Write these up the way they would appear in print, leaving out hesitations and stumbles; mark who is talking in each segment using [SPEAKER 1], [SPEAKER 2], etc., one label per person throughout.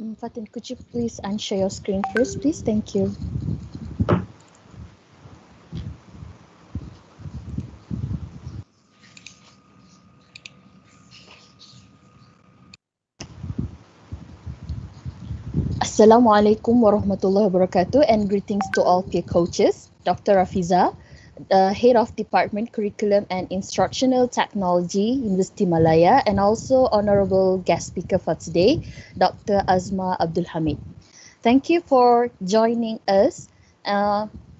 [SPEAKER 1] Fatin, could you please unshare your screen first, please? Thank you. Assalamualaikum warahmatullahi wabarakatuh and greetings to all peer coaches. Dr. Rafiza, Head of Department Curriculum and Instructional Technology, Universiti Malaya, and also Honorable Guest Speaker for today, Dr. Azma Abdul Hamid. Thank you for joining us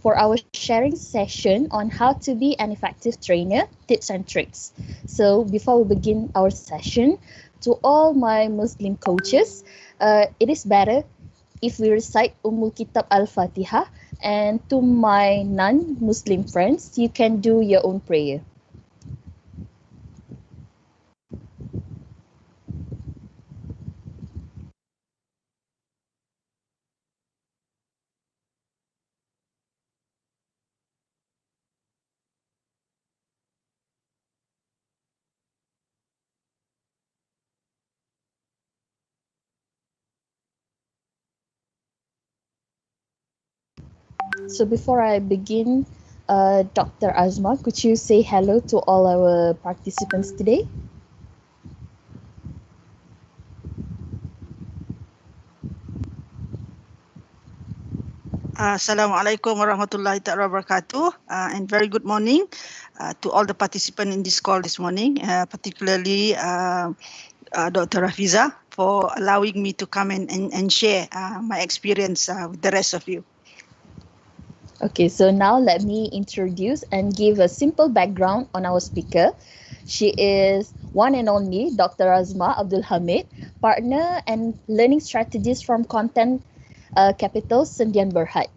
[SPEAKER 1] for our sharing session on how to be an effective trainer, tips and tricks. So before we begin our session, to all my Muslim coaches, it is better if we recite Kitab Al-Fatihah, and to my non-Muslim friends, you can do your own prayer. So before I begin, Dr. Azma, could you say hello to all our participants today?
[SPEAKER 2] Assalamualaikum warahmatullahi wabarakatuh, and very good morning to all the participants in this call this morning, particularly Dr. Rafiza, for allowing me to come and share my experience with the rest of you.
[SPEAKER 1] Okay, so now let me introduce and give a simple background on our speaker. She is one and only Dr. Azma Abdul Hamid, partner and learning strategist from Content Capital Sendian Berhad.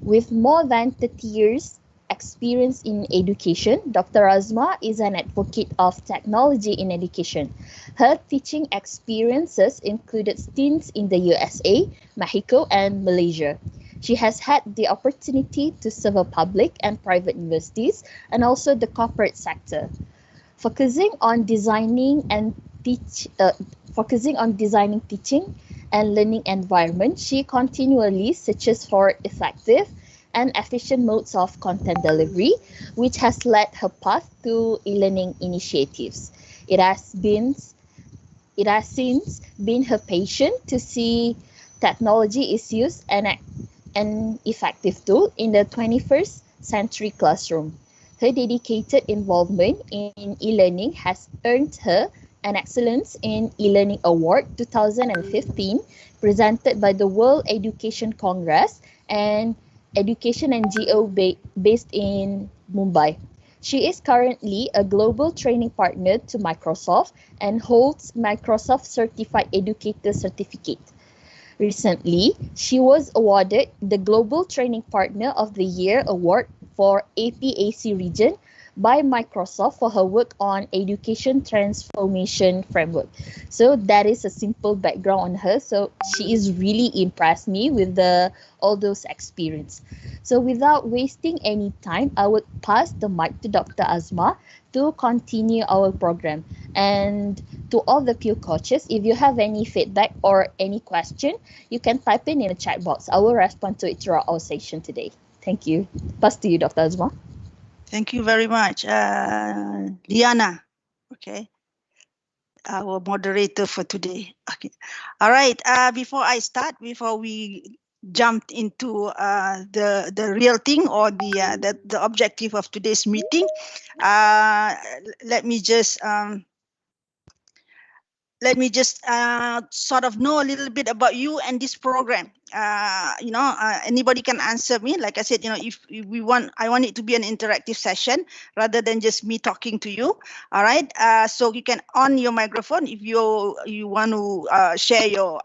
[SPEAKER 1] With more than 30 years experience in education, Dr. Azma is an advocate of technology in education. Her teaching experiences included stints in the USA, Mexico, and Malaysia. She has had the opportunity to serve public and private universities and also the corporate sector. Focusing on designing teaching and learning environment, she continually searches for effective and efficient modes of content delivery, which has led her path to e-learning initiatives. It has since been her passion to see technology is used an effective tool in the 21st century classroom. Her dedicated involvement in e-learning has earned her an Excellence in E-Learning Award 2015 presented by the World Education Congress and Education NGO based in Mumbai. She is currently a global training partner to Microsoft and holds Microsoft Certified Educator Certificate. Recently, she was awarded the Global Training Partner of the Year award for APAC region by Microsoft for her work on education transformation framework. So that is a simple background on her. So she is really impressed me with all those experience. So without wasting any time, I would pass the mic to Dr. Azma to continue our program. And to all the peer coaches, if you have any feedback or any question, you can type in the chat box. I will respond to it throughout our session today. Thank you. Pass to you, Dr. Azma.
[SPEAKER 2] Thank you very much, Diana. Okay, our moderator for today. Okay, all right. Before we jumped into the real thing or the objective of today's meeting, let me just sort of know a little bit about you and this program. Anybody can answer me. Like I said, if I want it to be an interactive session rather than just me talking to you. All right. So you can on your microphone if you want to share your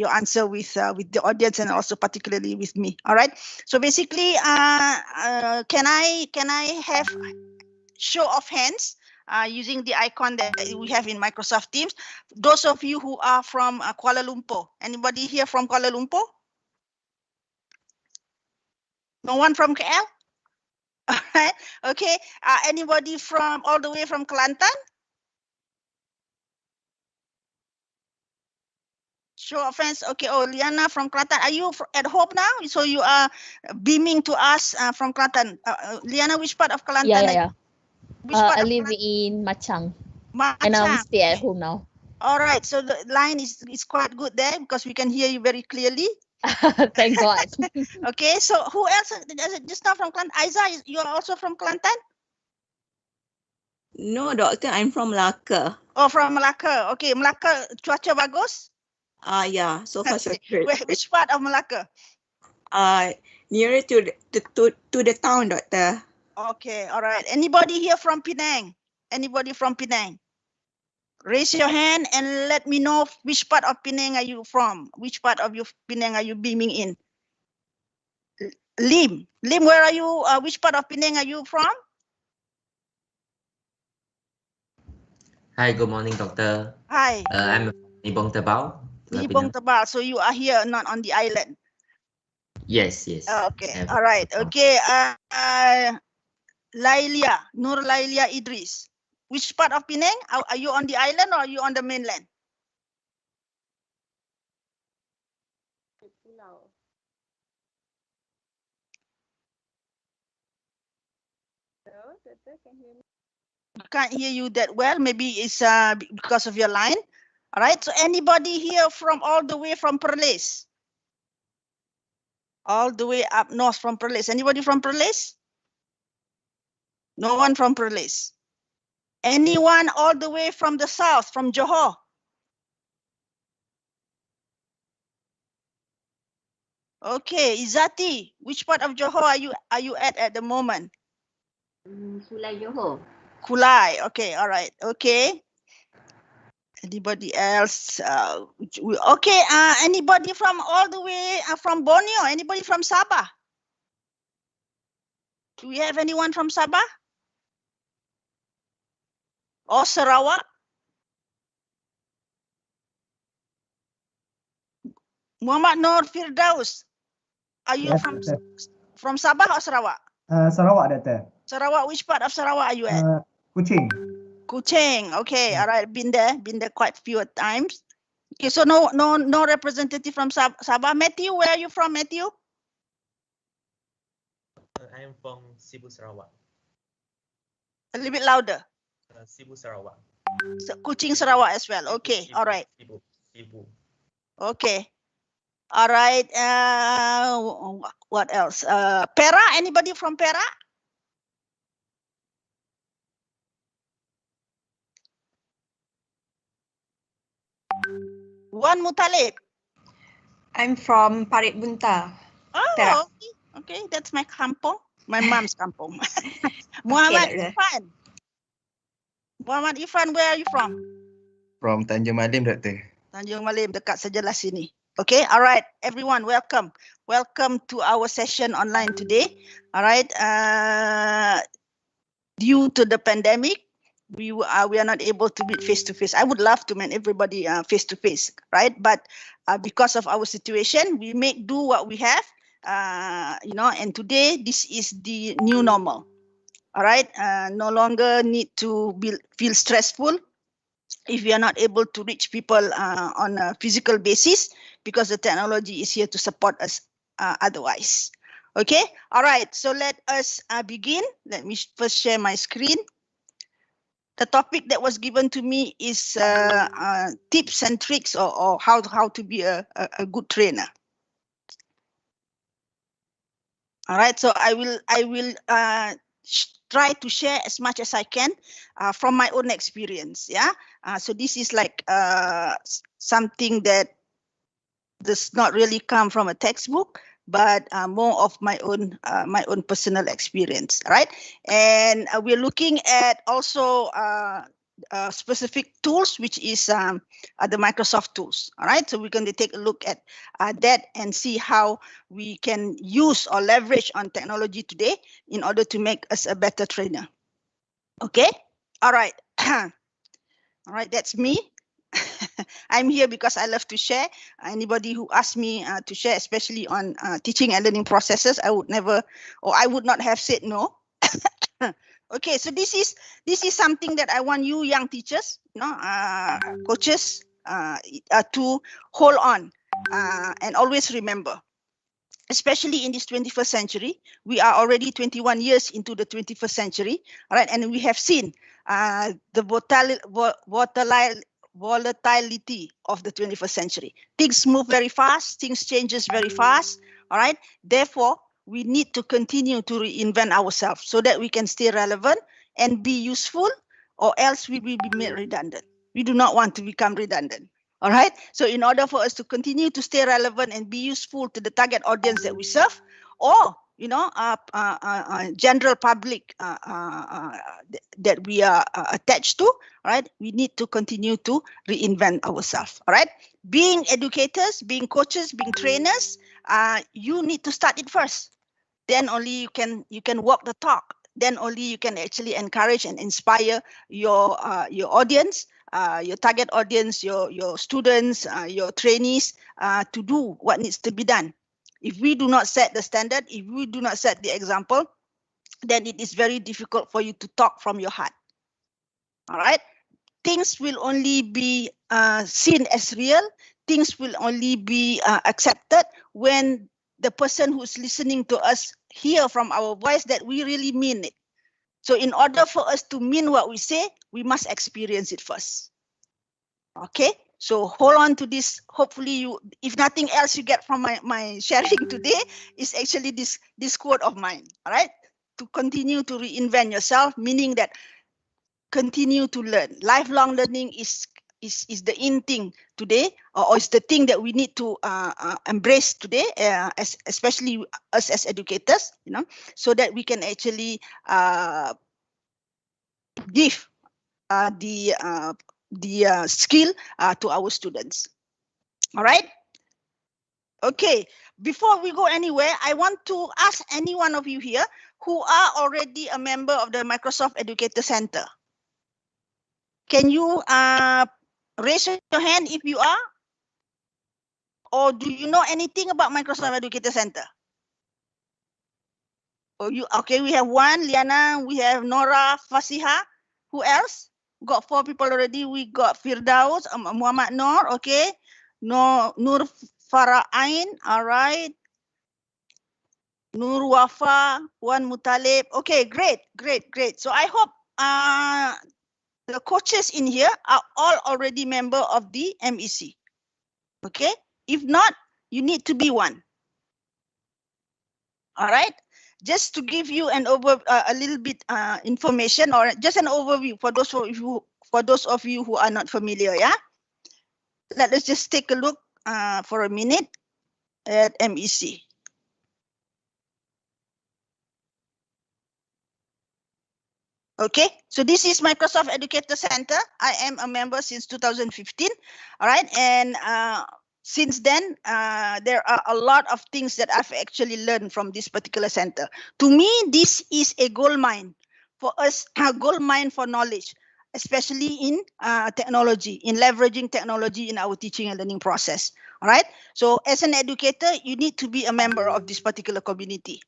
[SPEAKER 2] answer with the audience and also particularly with me. All right. So basically, can I have show of hands? Using the icon that we have in Microsoft Teams. Those of you who are from Kuala Lumpur. Anybody here from Kuala Lumpur? No one from KL? All right. Okay. Anybody from all the way from Kelantan? Show of hands. Okay. Oh, Liana from Kelantan. Are you at home now? So you are beaming to us from Kelantan. Liana, which part of Kelantan?
[SPEAKER 1] Yeah.
[SPEAKER 2] Which part
[SPEAKER 1] I
[SPEAKER 2] of
[SPEAKER 1] live
[SPEAKER 2] Kelantan?
[SPEAKER 1] in Machang, and I'm
[SPEAKER 2] Machang.
[SPEAKER 1] stay at home now.
[SPEAKER 2] All right. So the line is quite good there because we can hear you very clearly.
[SPEAKER 1] Thank God.
[SPEAKER 2] Okay. So who else? Just now from Kelantan. Aiza, you are also from Kelantan?
[SPEAKER 3] No, doctor, I'm from Malacca.
[SPEAKER 2] Oh, from Malacca. Okay, Malacca, cuaca bagus?
[SPEAKER 3] Yeah, so far so good.
[SPEAKER 2] Which part of Malacca?
[SPEAKER 3] Nearer to the town, doctor.
[SPEAKER 2] Okay, all right. Anybody here from Penang? Anybody from Penang? Raise your hand and let me know which part of Penang are you from? Which part of your Penang are you beaming in? Lim, where are you? Which part of Penang are you from?
[SPEAKER 4] Hi, good morning, doctor.
[SPEAKER 2] Hi.
[SPEAKER 4] I'm Nibong Tebao.
[SPEAKER 2] Nibong Tebal. So you are here, not on the island.
[SPEAKER 4] Yes.
[SPEAKER 2] Okay, all right. Okay, Nur Lailia Idris. Which part of Penang? Are you on the island or are you on the mainland? I can't hear you that well. Maybe it's because of your line. All right. So anybody here from all the way from Perlis? All the way up north from Perlis. Anybody from Perlis? No one from Perlis. Anyone all the way from the south, from Johor? Okay, Izati, which part of Johor are you at the moment?
[SPEAKER 5] Sulai Johor.
[SPEAKER 2] Kulai. Okay, all right. Okay. Anybody else? Okay. Anybody from all the way from Borneo? Anybody from Sabah? Do we have anyone from Sabah? Or Sarawak? Muhammad Nur Firdaus. Are you from Sabah or Sarawak?
[SPEAKER 6] Sarawak, Doctor.
[SPEAKER 2] Sarawak. Which part of Sarawak are you at?
[SPEAKER 6] Kuching.
[SPEAKER 2] Kuching. Okay. All right. Been there quite a few times. Okay. So no representative from Sabah. Matthew, where are you from, Matthew?
[SPEAKER 7] I am from Cebu, Sarawak.
[SPEAKER 2] A little bit louder.
[SPEAKER 7] Cebu, Sarawak.
[SPEAKER 2] So, Kuching, Sarawak as well. Okay.
[SPEAKER 7] Cebu,
[SPEAKER 2] All right.
[SPEAKER 7] Cebu.
[SPEAKER 2] Okay. All right. What else? Perak. Anybody from Perak? Wan Mutalib.
[SPEAKER 3] I'm from Parit Bunta.
[SPEAKER 2] Oh, okay. That's my kampung. My mom's kampung. Muhammad Irfan. Muhammad Irfan, where are you from?
[SPEAKER 8] From Tanjung Malim, Doctor.
[SPEAKER 2] Tanjung Malim, dekat sejelah sini. Okay, all right, everyone, welcome. Welcome to our session online today. All right, due to the pandemic, we are not able to meet face to face. I would love to meet everybody face to face, right? But because of our situation, we make do what we have, and today this is the new normal. All right, no longer need to feel stressful if we are not able to reach people on a physical basis, because the technology is here to support us otherwise. Okay, all right, so let us begin. Let me first share my screen. The topic that was given to me is tips and tricks or how to be a good trainer. All right, so I will try to share as much as I can from my own experience. Yeah, so this is like something that does not really come from a textbook, but more of my own personal experience. Right, and we're looking at also specific tools, which is the Microsoft tools. All right, so we're going to take a look at that and see how we can use or leverage on technology today in order to make us a better trainer. Okay, all right. All right, that's me. I'm here because I love to share. Anybody who asks me to share, especially on teaching and learning processes, I would never, or I would not have said no. Okay, so this is something that I want you young teachers, coaches, to hold on and always remember. Especially in this 21st century, we are already 21 years into the 21st century, right? And we have seen the volatility of the 21st century. Things move very fast, things changes very fast, all right? Therefore, we need to continue to reinvent ourselves so that we can stay relevant and be useful, or else we will be made redundant. We do not want to become redundant. All right. So in order for us to continue to stay relevant and be useful to the target audience that we serve, or general public that we are attached to, right? We need to continue to reinvent ourselves. All right. Being educators, being coaches, being trainers, you need to start it first. Then only you can walk the talk. Then only you can actually encourage and inspire your audience. Your target audience, your students, your trainees to do what needs to be done. If we do not set the standard, if we do not set the example, then it is very difficult for you to talk from your heart. All right? Things will only be seen as real. Things will only be accepted when the person who's listening to us hear from our voice that we really mean it. So in order for us to mean what we say, we must experience it first. Okay, so hold on to this. Hopefully you, if nothing else you get from my sharing today, is actually this quote of mine. All right, to continue to reinvent yourself, meaning that continue to learn. Lifelong learning is the in thing today, or is the thing that we need to embrace today, especially us as educators, so that we can actually give the skill to our students. All right. Okay. Before we go anywhere, I want to ask any one of you here who are already a member of the Microsoft Educator Center. Can you raise your hand if you are? Or do you know anything about Microsoft Educator Center? Oh, okay, we have one, Liana, we have Nora, Fasiha. Who else? Got 4 people already. We got Firdaus, Muhammad Noor, okay. Nur Farah Ain, all right. Nur Wafa, Wan Mutalib. Okay, great. So I hope the coaches in here are all already member of the MEC. Okay, if not, you need to be one. All right. Just to give you an a little bit information, or just an overview for those of you who are not familiar. Yeah, let us just take a look for a minute at MEC. Okay, so this is Microsoft Educator Center. I am a member since 2015. All right, and since then, there are a lot of things that I've actually learned from this particular center. To me, this is a gold mine for us, a gold mine for knowledge, especially in technology, in leveraging technology in our teaching and learning process. All right. So as an educator, you need to be a member of this particular community.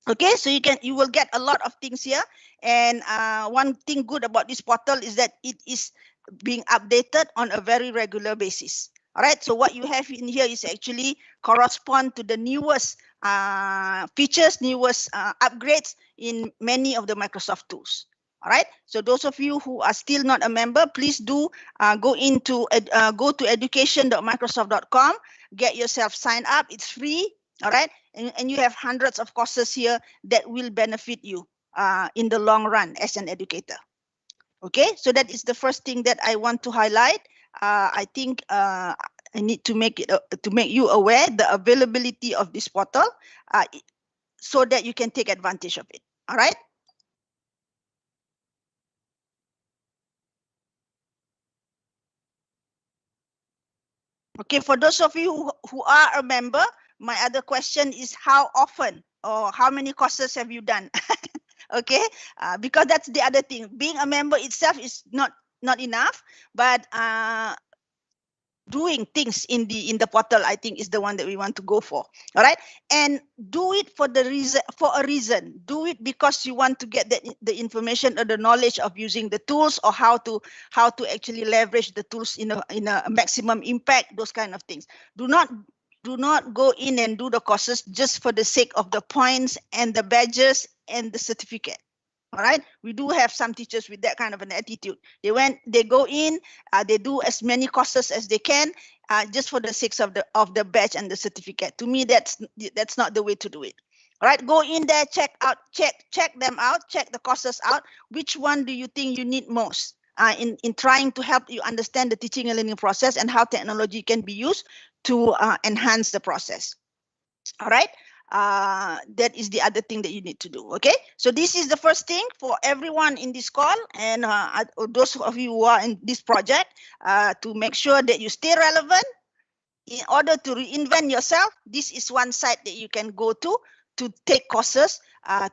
[SPEAKER 2] Okay, so you will get a lot of things here. And one thing good about this portal is that it is being updated on a very regular basis. All right, so what you have in here is actually correspond to the newest features, newest upgrades in many of the Microsoft tools. All right, so those of you who are still not a member, please do go to education.microsoft.com, get yourself signed up. It's free. All right, and you have hundreds of courses here that will benefit you in the long run as an educator. Okay, so that is the first thing that I want to highlight. I think I need to make you aware the availability of this portal so that you can take advantage of it. All right. Okay, for those of you who are a member, my other question is how often or how many courses have you done? Okay, because that's the other thing. Being a member itself is not enough, but doing things in the portal, I think, is the one that we want to go for. All right, and do it for a reason. Do it because you want to get the information or the knowledge of using the tools, or how to actually leverage the tools in a maximum impact. Those kind of things. Do not go in and do the courses just for the sake of the points and the badges and the certificate. All right, we do have some teachers with that kind of an attitude. They go in, they do as many courses as they can, just for the sake of the badge and the certificate. To me, that's not the way to do it. All right, go in there, check them out, check the courses out. Which one do you think you need most in trying to help you understand the teaching and learning process and how technology can be used to enhance the process? All right. That is the other thing that you need to do. Okay, so this is the first thing for everyone in this call, and those of you who are in this project, to make sure that you stay relevant. In order to reinvent yourself, this is one site that you can go to take courses,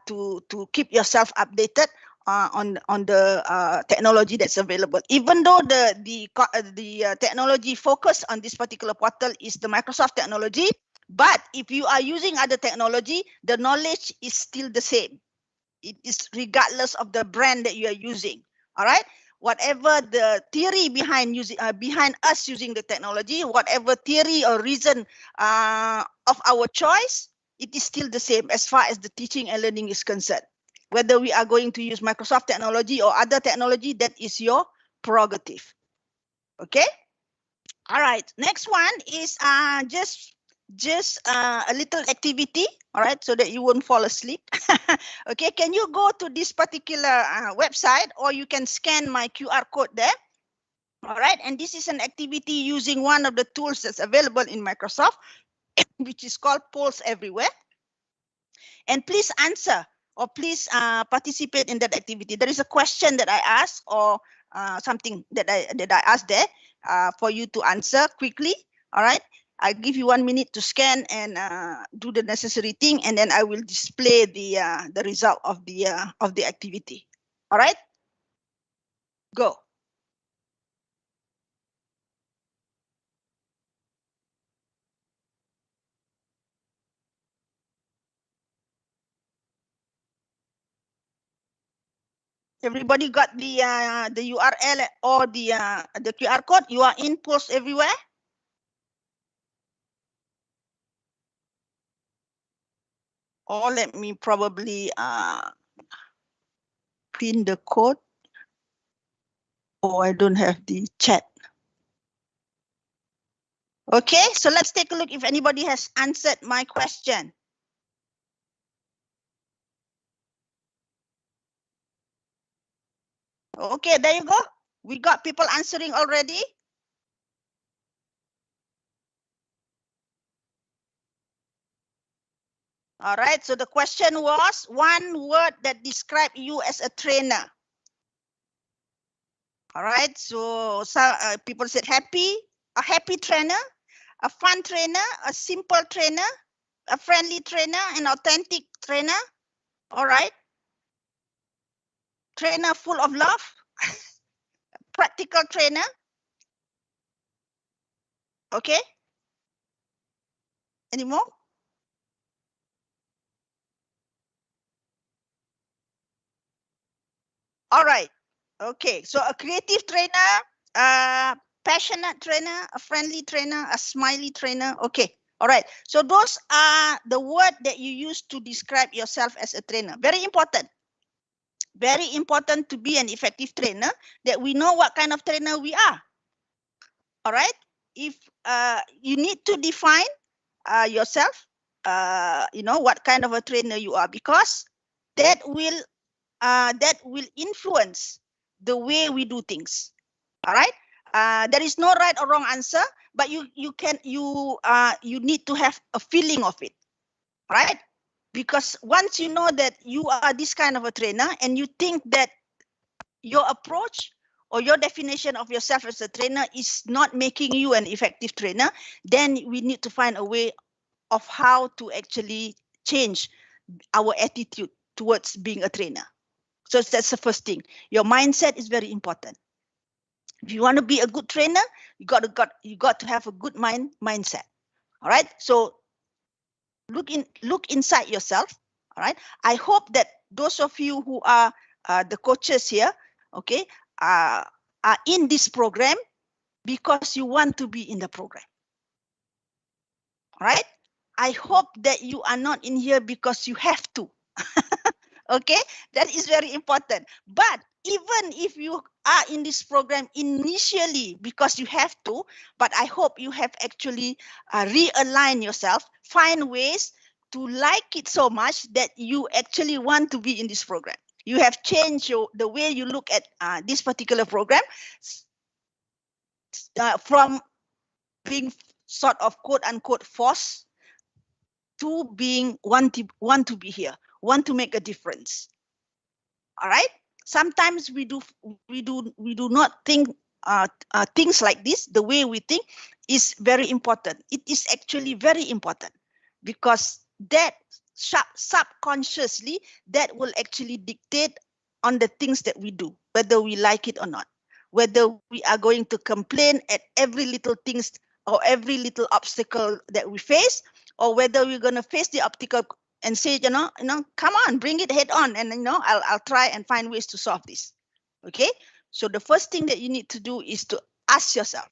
[SPEAKER 2] to keep yourself updated on the technology that's available. Even though the technology focus on this particular portal is the Microsoft technology, but if you are using other technology, the knowledge is still the same. It is regardless of the brand that you are using. All right. Whatever the theory behind us using the technology, whatever theory or reason of our choice, it is still the same as far as the teaching and learning is concerned. Whether we are going to use Microsoft technology or other technology, that is your prerogative. Okay. All right. Next one is just a little activity, all right, so that you won't fall asleep. Okay, can you go to this particular website, or you can scan my QR code there. All right, and this is an activity using one of the tools that's available in Microsoft, which is called Polls Everywhere. And please answer, or please participate in that activity. There is a question that I ask, or something that I asked there for you to answer quickly. All right. I give you 1 minute to scan and do the necessary thing, and then I will display the result of the activity. All right, go. Everybody got the URL or the QR code? You are in Polls Everywhere. Or let me probably pin the code. Oh, I don't have the chat. Okay, so let's take a look if anybody has answered my question. Okay, there you go. We got people answering already. All right, so the question was one word that describes you as a trainer. All right, so people said happy, a happy trainer, a fun trainer, a simple trainer, a friendly trainer, an authentic trainer. All right, trainer full of love, practical trainer. Okay, any more? All right. Okay. So a creative trainer, a passionate trainer, a friendly trainer, a smiley trainer. Okay. All right. So those are the words that you use to describe yourself as a trainer. Very important. Very important to be an effective trainer, that we know what kind of trainer we are. All right. If you need to define yourself, you know what kind of a trainer you are, because that will influence the way we do things. All right. There is no right or wrong answer, but you need to have a feeling of it. Right. Because once you know that you are this kind of a trainer, and you think that your approach or your definition of yourself as a trainer is not making you an effective trainer, then we need to find a way of how to actually change our attitude towards being a trainer. So that's the first thing. Your mindset is very important. If you want to be a good trainer, you got to have a good mindset. All right. So look inside yourself. All right. I hope that those of you who are the coaches here, okay, are in this program because you want to be in the program. All right. I hope that you are not in here because you have to. Okay, that is very important. But even if you are in this program initially because you have to, but I hope you have actually realign yourself, find ways to like it so much that you actually want to be in this program. You have changed the way you look at this particular program from being sort of quote unquote forced to being want to be here, want to make a difference. All right. Sometimes we do not think things like this. The way we think is very important. It is actually very important because that subconsciously that will actually dictate on the things that we do, whether we like it or not, whether we are going to complain at every little things or every little obstacle that we face, or whether we're going to face the obstacle and say, come on, bring it head on, and I'll try and find ways to solve this. Okay, so the first thing that you need to do is to ask yourself,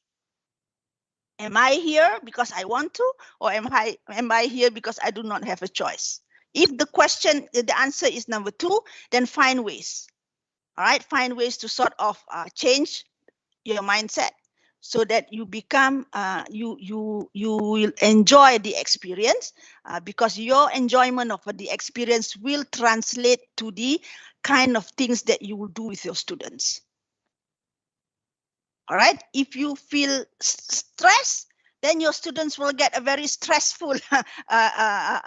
[SPEAKER 2] am I here because I want to, or am I here because I do not have a choice? If the answer is number 2, then find ways. All right, find ways to sort of change your mindset so that you become you will enjoy the experience because your enjoyment of the experience will translate to the kind of things that you will do with your students. All right, if you feel stress, then your students will get a very stressful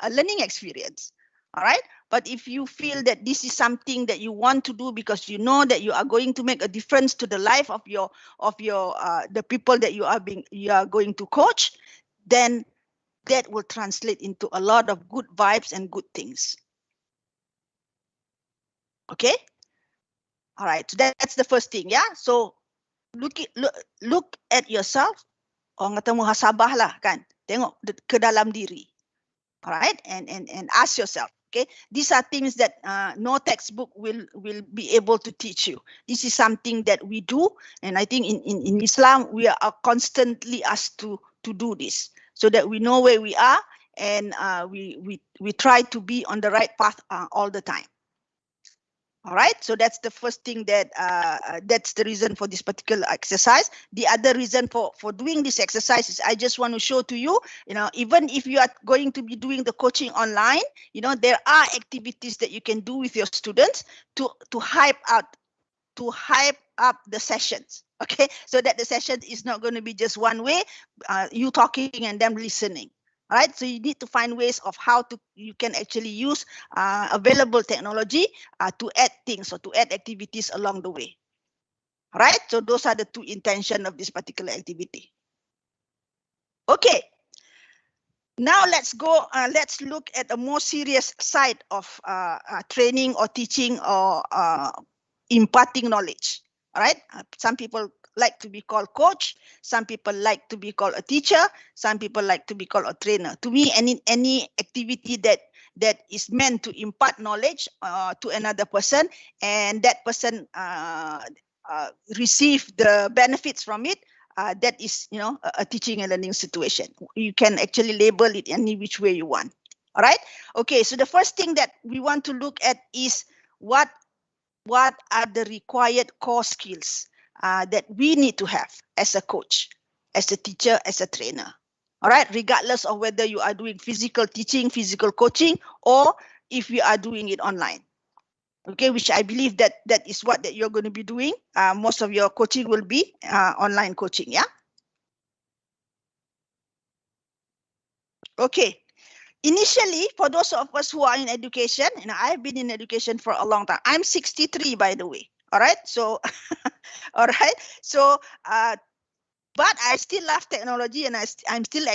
[SPEAKER 2] learning experience. All right, but if you feel that this is something that you want to do because you know that you are going to make a difference to the life of your the people that you are going to coach, then that will translate into a lot of good vibes and good things. Okay. All right, so that's the first thing. Yeah, so look at yourself. Orang kata muhasabah lah kan. Tengok ke dalam diri. All right, and ask yourself. Okay, these are things that no textbook will be able to teach you. This is something that we do, and I think in Islam we are constantly asked to do this so that we know where we are and we try to be on the right path all the time. All right, so that's the first thing that that's the reason for this particular exercise. The other reason for doing this exercise is I just want to show to you, even if you are going to be doing the coaching online, there are activities that you can do with your students to hype up the sessions. Okay, so that the session is not going to be just one way, you talking and them listening. All right, so you need to find ways of how you can actually use available technology to add things or to add activities along the way. All right, so those are the 2 intentions of this particular activity. Okay, now let's go. Let's look at a more serious side of training or teaching or imparting knowledge. All right, some people like to be called coach, some people like to be called a teacher, some people like to be called a trainer. To me, any activity that is meant to impart knowledge to another person and that person receive the benefits from it, that is a teaching and learning situation. You can actually label it any which way you want. All right, okay, so the first thing that we want to look at is what are the required core skills that we need to have as a coach, as a teacher, as a trainer. All right, regardless of whether you are doing physical teaching, physical coaching, or if you are doing it online. Okay, which I believe that is what that you're going to be doing. Most of your coaching will be online coaching, yeah? Okay. Initially, for those of us who are in education, I've been in education for a long time. I'm 63, by the way. All right, so, all right, so, but I still love technology and I'm still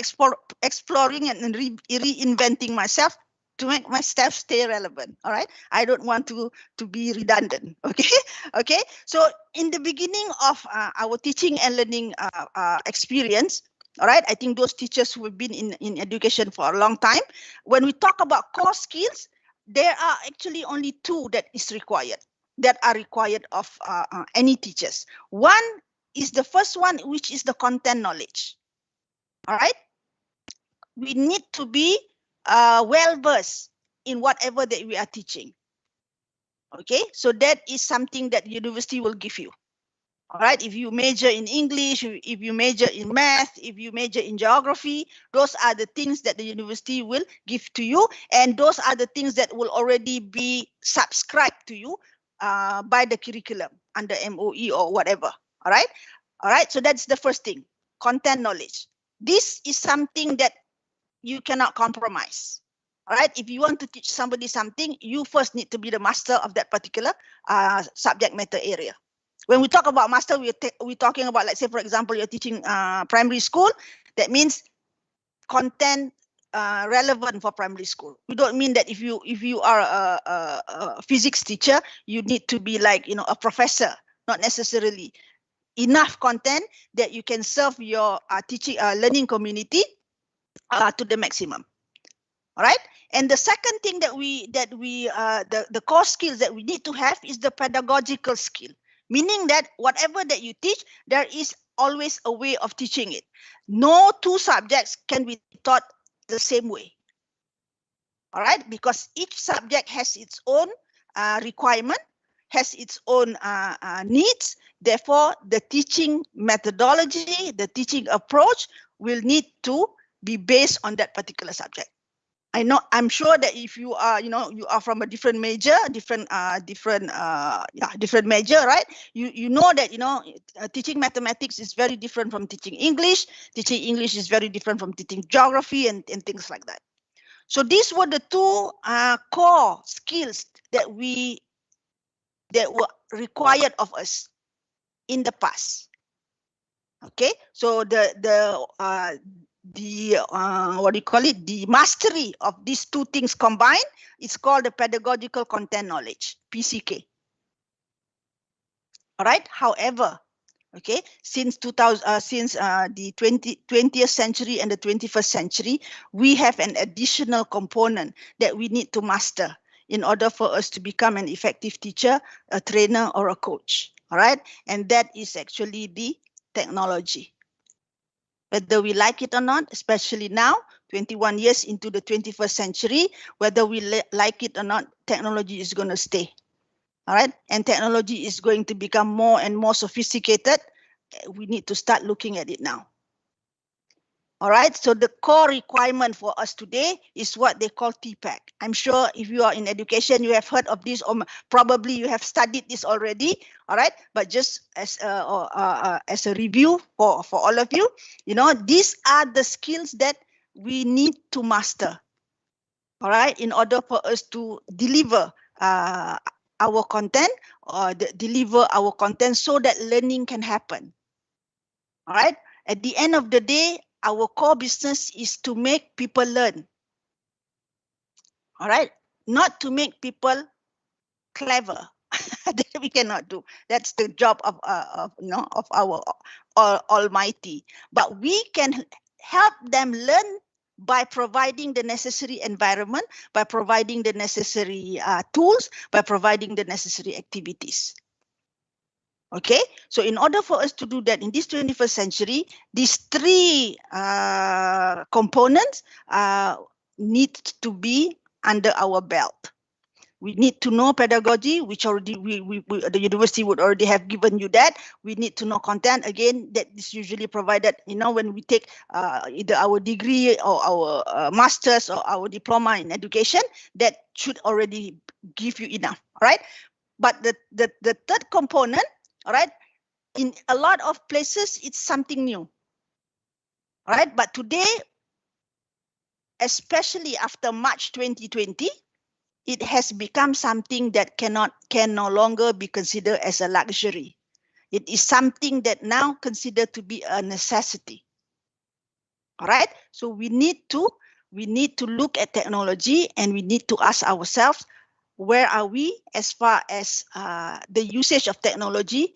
[SPEAKER 2] exploring and reinventing myself to make my staff stay relevant. All right. I don't want to be redundant. Okay. Okay. So in the beginning of our teaching and learning experience, all right, I think those teachers who have been in education for a long time, when we talk about core skills, there are actually only two that are required of any teachers. One is the first one, which is the content knowledge. All right. We need to be well versed in whatever that we are teaching. Okay, so that is something that university will give you. All right, if you major in English, if you major in math, if you major in geography, those are the things that the university will give to you, and those are the things that will already be subscribed to you by the curriculum under MOE or whatever. All right, so that's the first thing, content knowledge. This is something that you cannot compromise. All right, if you want to teach somebody something, you first need to be the master of that particular subject matter area. When we talk about master, we're talking about, let's say, for example, you're teaching primary school. That means content relevant for primary school. We don't mean that if you are a physics teacher, you need to be like, a professor. Not necessarily. Enough content that you can serve your teaching learning community to the maximum. All right. And the second thing that the core skills that we need to have is the pedagogical skill, meaning that whatever that you teach, there is always a way of teaching it. No two subjects can be taught the same way. All right, because each subject has its own requirement, has its own needs. Therefore, the teaching methodology, the teaching approach will need to be based on that particular subject. I'm sure that if you are, you are from a different major, different major, right? You know that, teaching mathematics is very different from teaching English. Teaching English is very different from teaching geography and things like that. So these were the two core skills that were required of us in the past. Okay, so what do you call it? The mastery of these two things combined is called the pedagogical content knowledge, PCK. All right. However, okay, since the 20th century and the 21st century, we have an additional component that we need to master in order for us to become an effective teacher, a trainer, or a coach. All right, and that is actually the technology. Whether we like it or not, especially now, 21 years into the 21st century, whether we like it or not, technology is going to stay. All right. And technology is going to become more and more sophisticated. We need to start looking at it now. All right. So the core requirement for us today is what they call TPAC. I'm sure if you are in education, you have heard of this, or probably you have studied this already. All right. But just as a review for all of you, these are the skills that we need to master. All right. In order for us to deliver our content, or deliver our content so that learning can happen. All right. At the end of the day, our core business is to make people learn. All right. Not to make people clever. That we cannot do. That's the job of our Almighty. But we can help them learn by providing the necessary environment, by providing the necessary tools, by providing the necessary activities. Okay, so in order for us to do that in this 21st century, these three components need to be under our belt. We need to know pedagogy, which already the university would already have given you that. We need to know content. Again, that is usually provided, when we take either our degree or our master's or our diploma in education. That should already give you enough. All right. But the third component, all right, in a lot of places, it's something new. All right. But today, especially after March 2020, it has become something that can no longer be considered as a luxury. It is something that now considered to be a necessity. All right. So we need to we need to look at technology and we need to ask ourselves, where are we as far as the usage of technology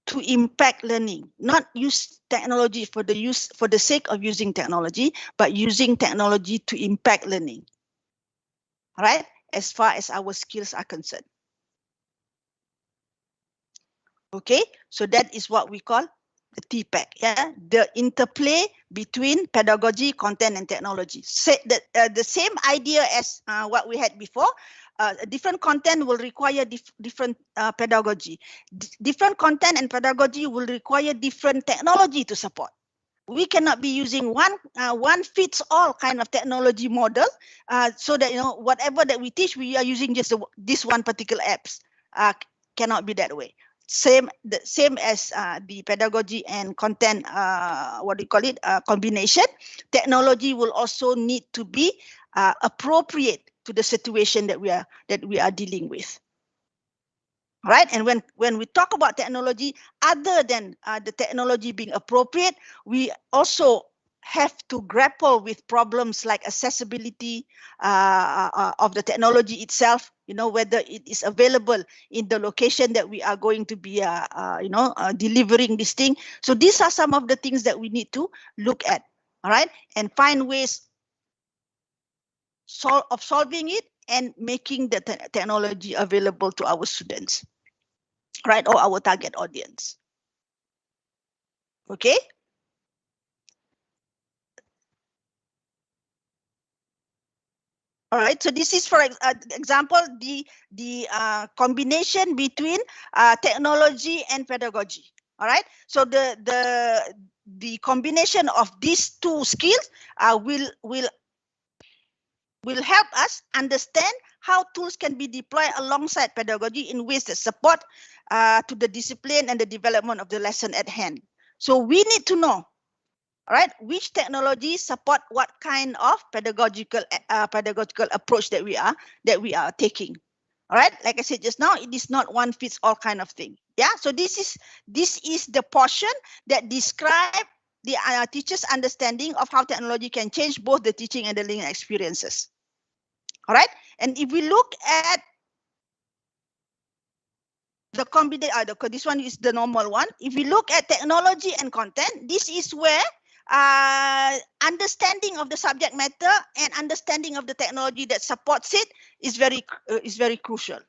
[SPEAKER 2] to impact learning? Not use technology for the sake of using technology, but using technology to impact learning. All right, as far as our skills are concerned. Okay, so that is what we call the TPAC, yeah, the interplay between pedagogy, content, and technology. The same idea as what we had before. Different content will require different pedagogy. Different content and pedagogy will require different technology to support. We cannot be using one fits all kind of technology model, so that whatever that we teach, we are using just this one particular apps. Cannot be that way. Same as the pedagogy and content, combination. Technology will also need to be appropriate to the situation that we are dealing with. Right, and when we talk about technology, other than the technology being appropriate, we also have to grapple with problems like accessibility of the technology itself. Whether it is available in the location that we are going to be, delivering this thing. So these are some of the things that we need to look at. All right, and find ways of solving it and making the technology available to our students, right, or our target audience. Okay. All right, so this is, for example, the combination between technology and pedagogy. All right, so the combination of these two skills will help us understand how tools can be deployed alongside pedagogy in ways that support to the discipline and the development of the lesson at hand. So we need to know, all right, which technology support what kind of pedagogical approach that we are taking. All right, like I said just now, it is not one fits all kind of thing. Yeah, so this is the portion that describe the teacher's understanding of how technology can change both the teaching and the learning experiences. All right, and if we look at the combination, this one is the normal one. If we look at technology and content, this is where understanding of the subject matter and understanding of the technology that supports it is very crucial.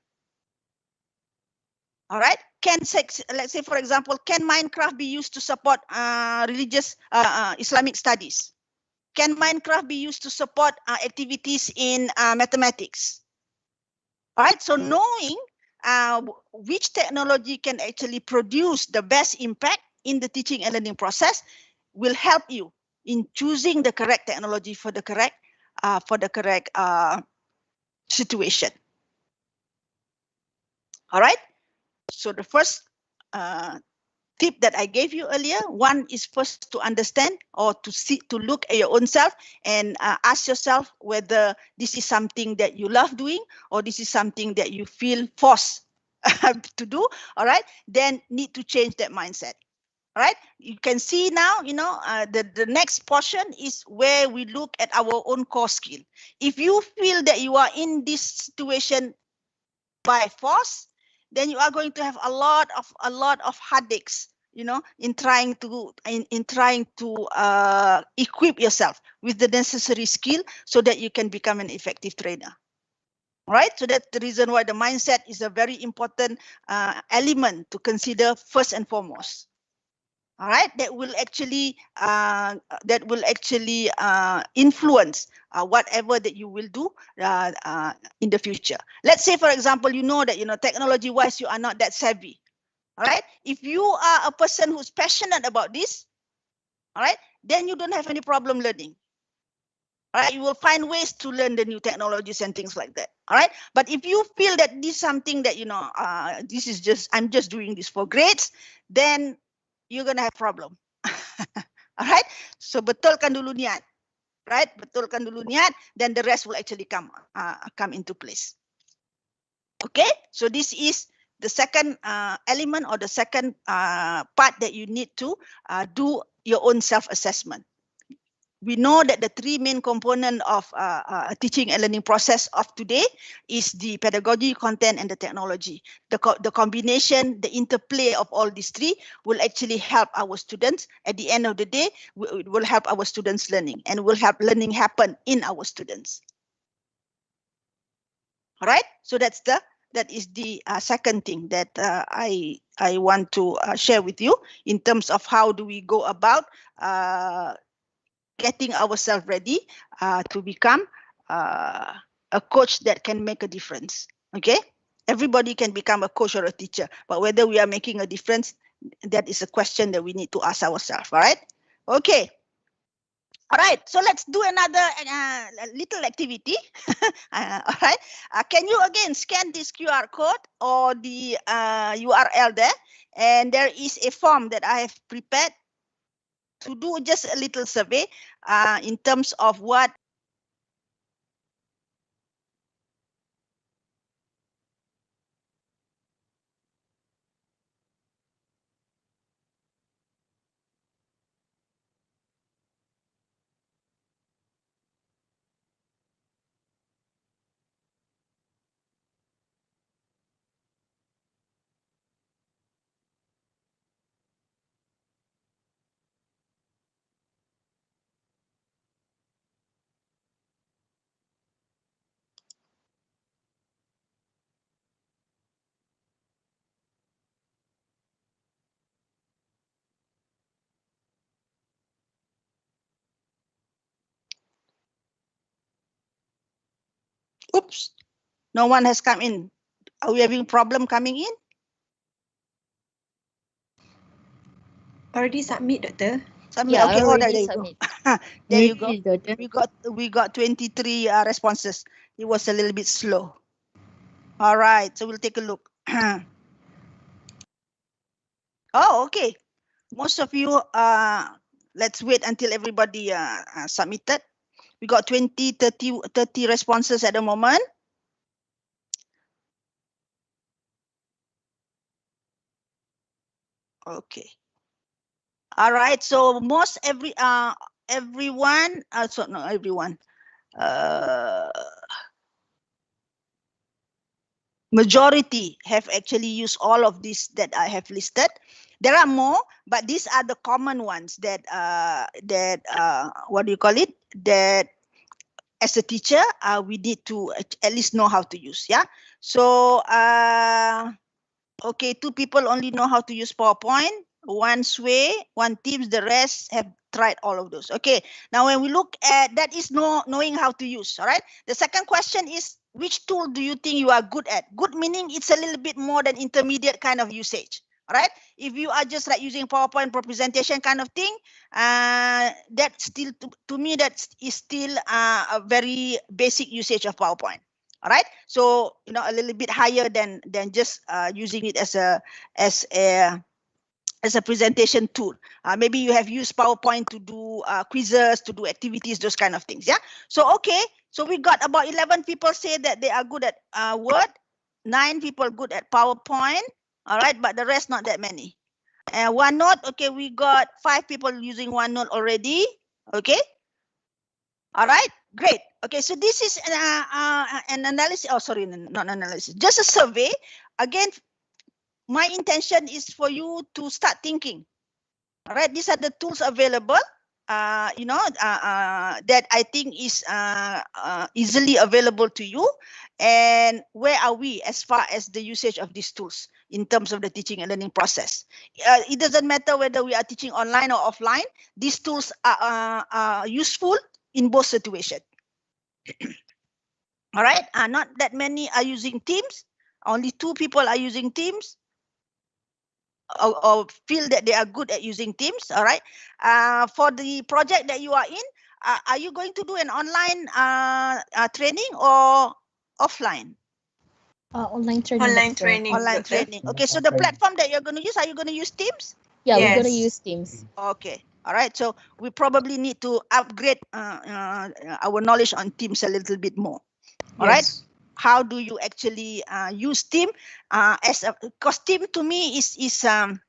[SPEAKER 2] All right, let's say, for example, can Minecraft be used to support religious Islamic studies? Can Minecraft be used to support activities in mathematics? All right, so knowing which technology can actually produce the best impact in the teaching and learning process will help you in choosing the correct technology for the correct situation. All right, so the first tip that I gave you earlier, one is first to understand or to look at your own self and ask yourself whether this is something that you love doing or this is something that you feel forced to do. All right, then need to change that mindset. All right, you can see now, the next portion is where we look at our own core skill. If you feel that you are in this situation by force, then you are going to have a lot of headaches, in trying to equip yourself with the necessary skill so that you can become an effective trainer. All right, so that's the reason why the mindset is a very important element to consider first and foremost. All right, that will actually influence whatever that you will do in the future. Let's say, for example, that technology wise you are not that savvy. All right, if you are a person who's passionate about this, all right, then you don't have any problem learning. All right, you will find ways to learn the new technologies and things like that. All right, but if you feel that this is something that I'm just doing this for grades, then you're gonna have problem. All right, so betulkan dulu niat, right? Betulkan dulu niat, then the rest will actually come into place. Okay, so this is the second element or the second part that you need to do your own self-assessment. we know that the three main components of a teaching and learning process of today is the pedagogy, content, and the technology. The combination, the interplay of all these three will actually help our students. At the end of the day, it will help our students learning and will help learning happen in our students. All right, so that is the second thing that I want to share with you in terms of how do we go about getting ourselves ready to become a coach that can make a difference. Okay, everybody can become a coach or a teacher, but whether we are making a difference, that is a question that we need to ask ourselves. All right, okay. All right, so let's do another little activity. All right, can you again scan this QR code or the URL there? And there is a form that I have prepared to do just a little survey in terms of what oops, no one has come in. Are we having problem coming in?
[SPEAKER 3] Already submit, Doctor.
[SPEAKER 2] Submit.
[SPEAKER 1] Yeah,
[SPEAKER 2] Okay,
[SPEAKER 1] already
[SPEAKER 2] there you
[SPEAKER 1] submit.
[SPEAKER 2] go. There you go.
[SPEAKER 5] Doctor.
[SPEAKER 2] We got 23 responses. It was a little bit slow. All right, so we'll take a look. Oh, okay. Most of you, let's wait until everybody submitted. We got 30 responses at the moment. Okay. All right, so everyone, so not everyone, majority have actually used all of these that I have listed. There are more, but these are the common ones that what do you call it? That as a teacher, we need to at least know how to use. Yeah. So okay, 2 people only know how to use PowerPoint. 1 Sway, 1 Teams. The rest have tried all of those. Okay. Now, when we look at that, is knowing how to use. All right. The second question is, which tool do you think you are good at? Good meaning it's a little bit more than intermediate kind of usage. All right. If you are just like using PowerPoint for presentation kind of thing, that still to me that is still a very basic usage of PowerPoint. All right, so a little bit higher than just using it as a presentation tool. Maybe you have used PowerPoint to do quizzes, to do activities, those kind of things. Yeah. So okay, so we got about 11 people say that they are good at Word, 9 people good at PowerPoint. All right, but the rest not that many. And OneNote, okay, we got 5 people using OneNote already. Okay. All right, great. Okay, so this is an analysis. Oh, sorry, not analysis. Just a survey. Again, my intention is for you to start thinking. All right, these are the tools available. That I think is easily available to you. And where are we as far as the usage of these tools in terms of the teaching and learning process? It doesn't matter whether we are teaching online or offline. These tools are useful in both situations. All right, not that many are using Teams. Only 2 people are using Teams or feel that they are good at using Teams. All right, for the project that you are in, are you going to do an online training or offline?
[SPEAKER 1] Online training.
[SPEAKER 3] Online
[SPEAKER 1] Doctor.
[SPEAKER 3] training.
[SPEAKER 2] Online
[SPEAKER 3] Doctor.
[SPEAKER 2] training. Okay, so the platform that you're going to use, are you going to use Teams?
[SPEAKER 1] Yeah, we're gonna
[SPEAKER 3] Yes.
[SPEAKER 1] use Teams.
[SPEAKER 2] Okay. All right. So we probably need to upgrade our knowledge on Teams a little bit more. All right.
[SPEAKER 3] Yes.
[SPEAKER 2] How do you actually use Team because Team to me is a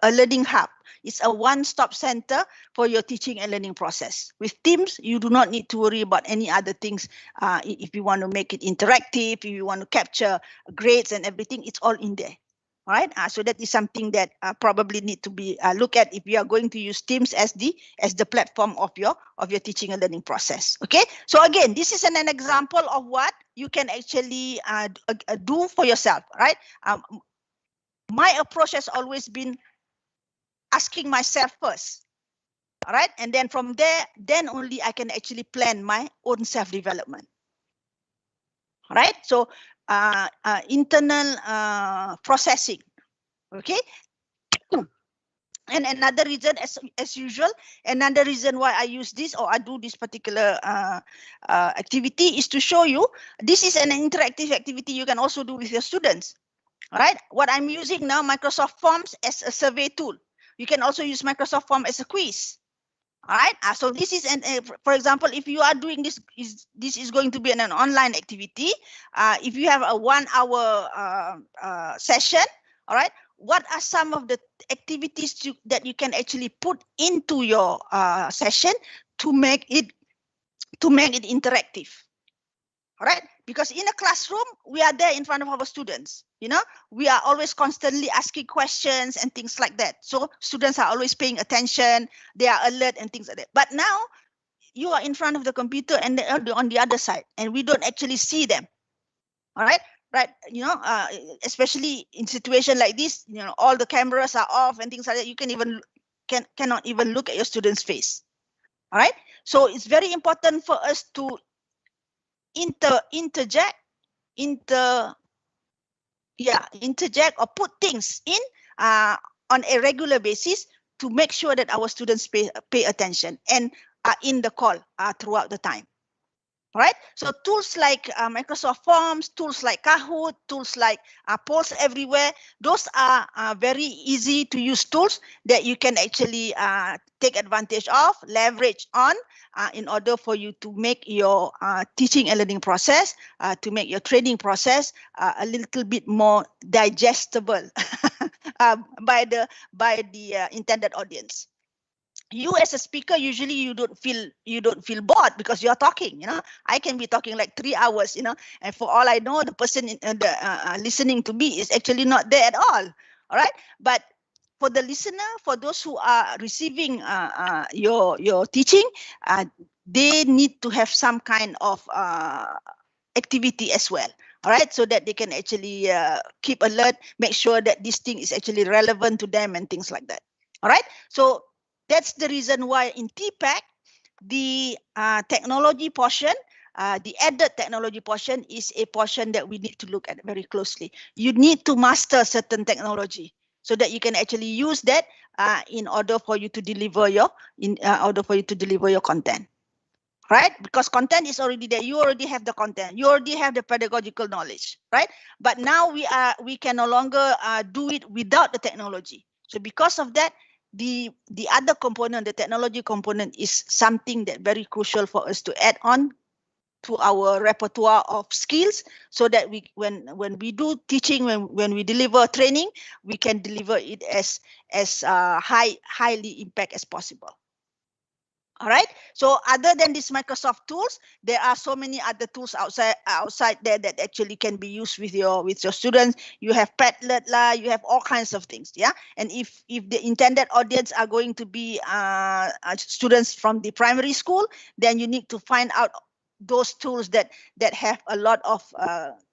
[SPEAKER 2] learning hub. It's a one-stop center for your teaching and learning process. With Teams, you do not need to worry about any other things. If you want to make it interactive, if you want to capture grades and everything, it's all in there. All right, so that is something that probably need to be looked at if you are going to use Teams as the platform of your teaching and learning process. Okay, so again, this is an example of what you can actually do for yourself. Right, my approach has always been asking myself first. All right, and then from there, then only I can actually plan my own self-development. All right, so internal processing. Okay. And another reason, as usual, another reason why I use this or I do this particular activity is to show you this is an interactive activity you can also do with your students. All right. What I'm using now, Microsoft Forms as a survey tool. You can also use Microsoft Forms as a quiz. All right. So this is for example, if you are doing this, this is going to be an online activity. If you have a 1 hour session, all right. What are some of the activities that you can actually put into your session to make it interactive? All right, because in a classroom we are there in front of our students. You know, we are always constantly asking questions and things like that. So students are always paying attention, they are alert and things like that. But now you are in front of the computer and they are on the other side, and we don't actually see them. All right. Right, you know, especially in situation like this, you know, all the cameras are off and things like that. You cannot even look at your student's face. All right, so it's very important for us to interject or put things in on a regular basis to make sure that our students pay attention and are in the call throughout the time. All right, so tools like Microsoft Forms, tools like Kahoot, tools like Polls Everywhere, those are very easy to use tools that you can actually take advantage of, leverage on in order for you to make your teaching and learning process, to make your training process a little bit more digestible by the intended audience. You as a speaker, usually you don't feel bored because you're talking. You know, I can be talking like 3 hours. You know, and for all I know, the person listening to me is actually not there at all. All right, but for the listener, for those who are receiving your teaching, they need to have some kind of activity as well. All right, so that they can actually keep alert, make sure that this thing is actually relevant to them and things like that. All right, so that's the reason why in TPAC, the technology portion, the added technology portion is a portion that we need to look at very closely. You need to master certain technology so that you can actually use that in order for you to deliver your content. Right? Because content is already there. You already have the content. You already have the pedagogical knowledge, right? But now we can no longer do it without the technology. So because of that, the other component, the technology component, is something that very crucial for us to add on to our repertoire of skills, so that we when we do teaching, when we deliver training, we can deliver it as highly impact as possible. All right. So other than these Microsoft tools, there are so many other tools outside there that actually can be used with your students. You have Padlet lah, you have all kinds of things. Yeah. And if the intended audience are going to be students from the primary school, then you need to find out those tools that have a lot of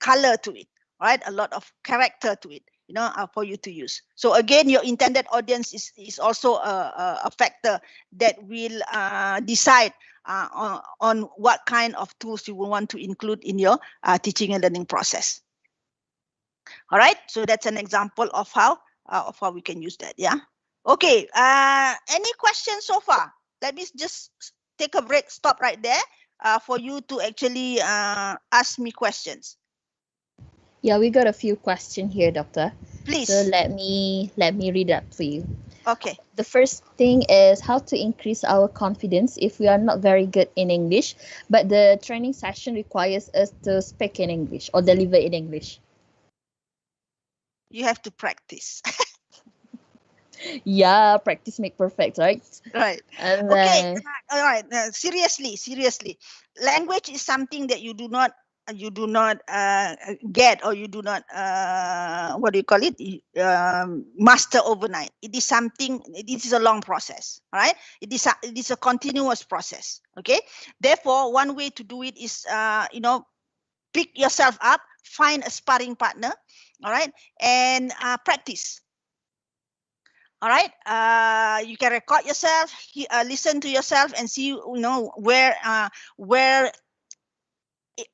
[SPEAKER 2] color to it, right? A lot of character to it, you know, for you to use. So again, your intended audience is also a factor that will decide on what kind of tools you will want to include in your teaching and learning process. All right, so that's an example of how we can use that. Yeah. Okay. Any questions so far? Let me just take a break. Stop right there for you to actually ask me questions.
[SPEAKER 1] Yeah, we got a few questions here, Doctor.
[SPEAKER 2] Please.
[SPEAKER 1] So let me read that for you.
[SPEAKER 2] Okay.
[SPEAKER 1] The first thing is how to increase our confidence if we are not very good in English, but the training session requires us to speak in English or deliver in English.
[SPEAKER 2] You have to practice.
[SPEAKER 1] Yeah, practice make perfect, right?
[SPEAKER 2] Right.
[SPEAKER 1] And
[SPEAKER 2] Okay.
[SPEAKER 1] then
[SPEAKER 2] All right. Seriously. Language is something that you do not get, or you do not what do you call it, master overnight. It is something. It is a long process. All right. It is a continuous process. Okay. Therefore, one way to do it is pick yourself up, find a sparring partner. All right, and practice. All right, you can record yourself, listen to yourself, and see where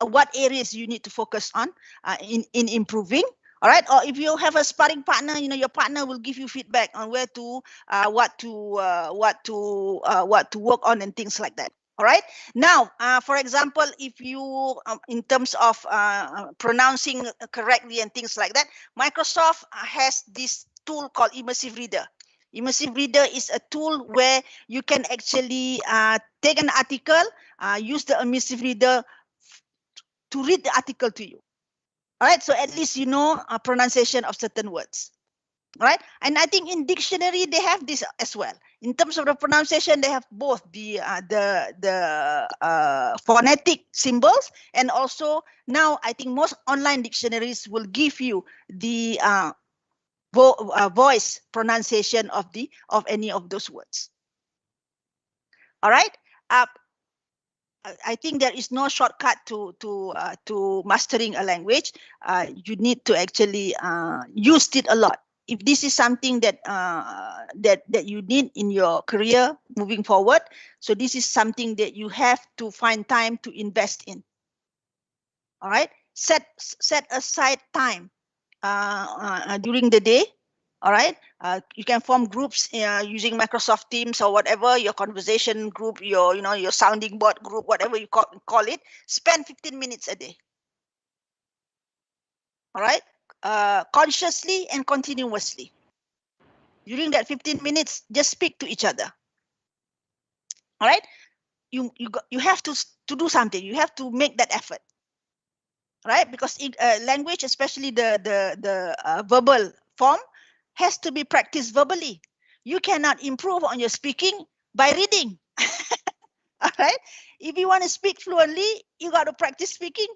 [SPEAKER 2] what areas you need to focus on in improving. All right, or if you have a sparring partner, your partner will give you feedback on where to what to work on and things like that. All right, now for example, if you in terms of pronouncing correctly and things like that, Microsoft has this tool called Immersive Reader. Immersive Reader is a tool where you can actually take an article, use the Immersive Reader to read the article to you. All right, so at least you know pronunciation of certain words. All right, and I think in dictionary they have this as well. In terms of the pronunciation, they have both the phonetic symbols, and also now I think most online dictionaries will give you the voice pronunciation of any of those words. All right. I think there is no shortcut to mastering a language. You need to actually use it a lot. If this is something that that you need in your career moving forward, so this is something that you have to find time to invest in. All right, set aside time during the day. All right, you can form groups using Microsoft Teams or whatever, your conversation group, your sounding board group, whatever you call it. Spend 15 minutes a day. All right, consciously and continuously. During that 15 minutes, just speak to each other. All right, you have to do something. You have to make that effort. Right, because language, especially the verbal form, has to be practiced verbally. You cannot improve on your speaking by reading. All right, if you want to speak fluently, you got to practice speaking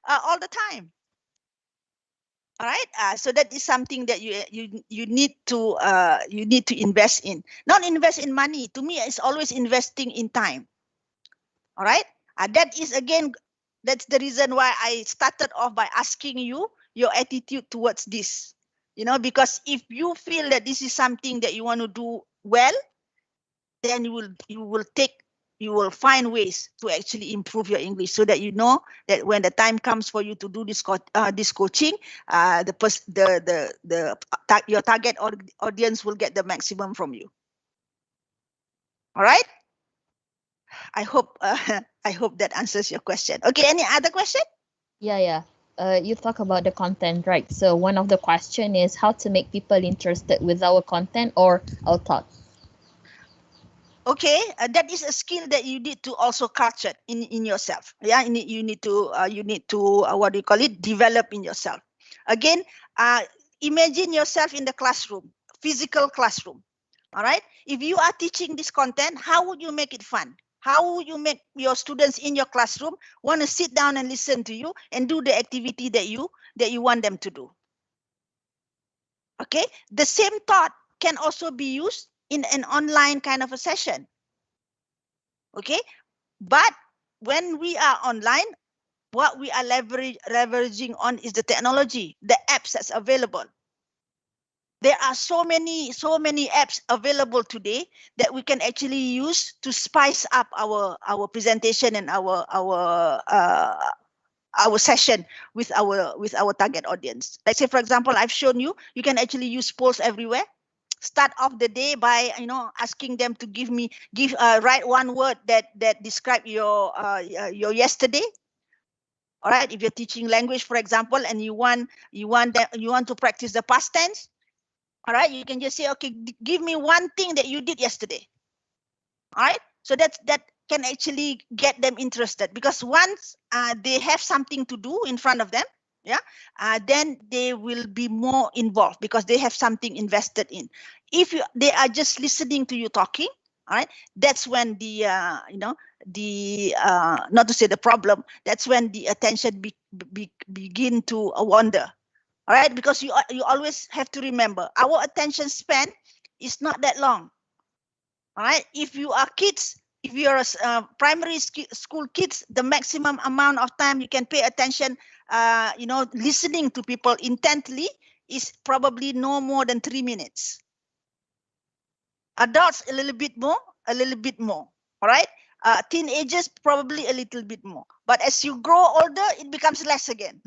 [SPEAKER 2] all the time. All right, so that is something that you need to invest in. Not invest in money. To me, it's always investing in time. All right, that is again. That's the reason why I started off by asking you your attitude towards this. Because if you feel that this is something that you want to do well, then you will find ways to actually improve your English, so that you know that when the time comes for you to do this coaching, your target audience will get the maximum from you. All right. I hope that answers your question. Okay, any other question?
[SPEAKER 1] yeah. You talk about the content, right? So one of the question is how to make people interested with our content or our thoughts.
[SPEAKER 2] Okay, that is a skill that you need to also culture in yourself. Yeah, you need to what do you call it? Develop in yourself. Again, imagine yourself in the classroom, physical classroom. All right. If you are teaching this content, how would you make it fun? How would you make your students in your classroom want to sit down and listen to you and do the activity that you want them to do? Okay. The same thought can also be used in an online kind of a session. Okay. But when we are online, what we are leveraging on is the technology, the apps that's available. There are so many apps available today that we can actually use to spice up our presentation and our session with our target audience. Let's say, for example, I've shown you can actually use polls everywhere. Start off the day by asking them to write one word that describe your yesterday. All right, if you're teaching language, for example, and you want to practice the past tense. All right, you can just say, okay, give me one thing that you did yesterday. All right, so that can actually get them interested, because once they have something to do in front of them, then they will be more involved because they have something invested in. If they are just listening to you talking, all right, that's when the not to say the problem, that's when the attention begin to wander. All right, because you always have to remember our attention span is not that long. All right, if you are kids, if you are primary school kids, the maximum amount of time you can pay attention, listening to people intently is probably no more than 3 minutes. Adults a little bit more, a little bit more. All right, teenagers probably a little bit more. But as you grow older, it becomes less again.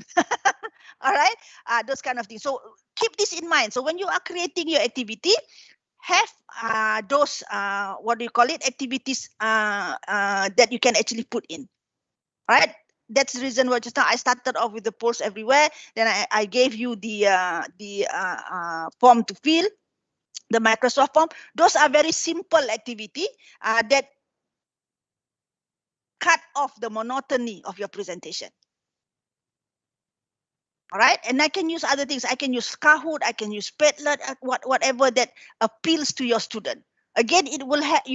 [SPEAKER 2] All right, those kind of things. So keep this in mind. So when you are creating your activity, have those what do you call it, activities that you can actually put in. All right, that's the reason why just now I started off with the polls everywhere. Then I gave you the form to fill, the Microsoft form. Those are very simple activity that cut off the monotony of your presentation. All right, and I can use other things. I can use Kahoot, I can use Padlet, whatever that appeals to your student. Again, you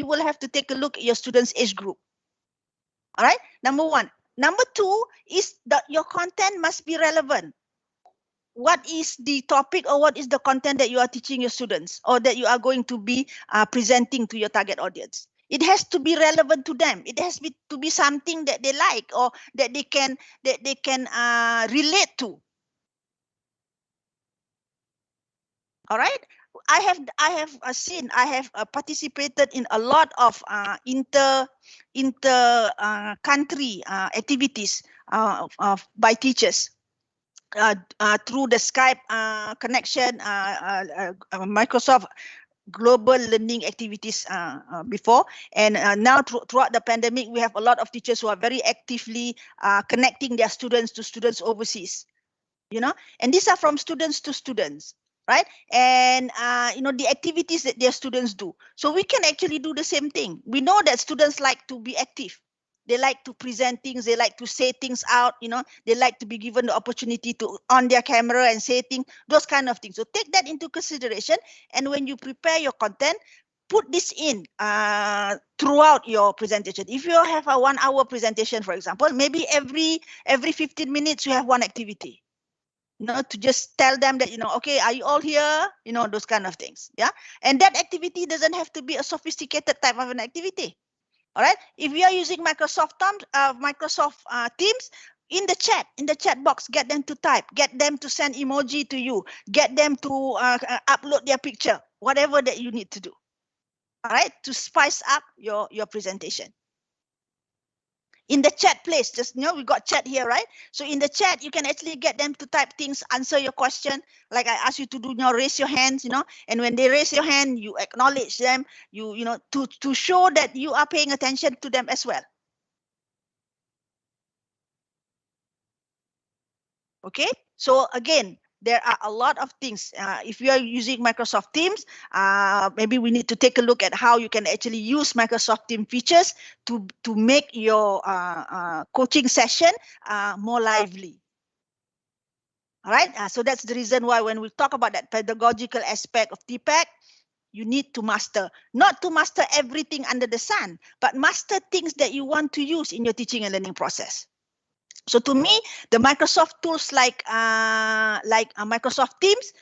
[SPEAKER 2] will have to take a look at your student's age group. All right, number one. Number two is that your content must be relevant. What is the topic or what is the content that you are teaching your students or that you are going to be presenting to your target audience? It has to be relevant to them. It has to be something that they like or that they can relate to. All right, I have participated in a lot of inter country activities by teachers through the Skype connection, Microsoft global learning activities before, and now throughout the pandemic, we have a lot of teachers who are very actively connecting their students to students overseas. And these are from students to students. Right, and the activities that their students do. So we can actually do the same thing. We know that students like to be active. They like to present things. They like to say things out. They like to be given the opportunity to on their camera and say things. Those kind of things. So take that into consideration. And when you prepare your content, put this in throughout your presentation. If you have a 1 hour presentation, for example, maybe every 15 minutes you have one activity. To just tell them that, okay, are you all here? Those kind of things. Yeah. And that activity doesn't have to be a sophisticated type of an activity. All right. If you are using Microsoft Teams, in the chat box, get them to type, get them to send emoji to you, get them to upload their picture, whatever that you need to do. All right. To spice up your presentation. In the chat place, just we got chat here, right? So in the chat, you can actually get them to type things, answer your question. Like I asked you to do, raise your hands, and when they raise your hand, you acknowledge them, to show that you are paying attention to them as well. Okay, so again, there are a lot of things. If you are using Microsoft Teams, maybe we need to take a look at how you can actually use Microsoft Teams features to make your coaching session more lively. All right, so that's the reason why when we talk about that pedagogical aspect of TPAC, you need to master, not to master everything under the sun, but master things that you want to use in your teaching and learning process. So to me, the Microsoft tools like Microsoft Teams,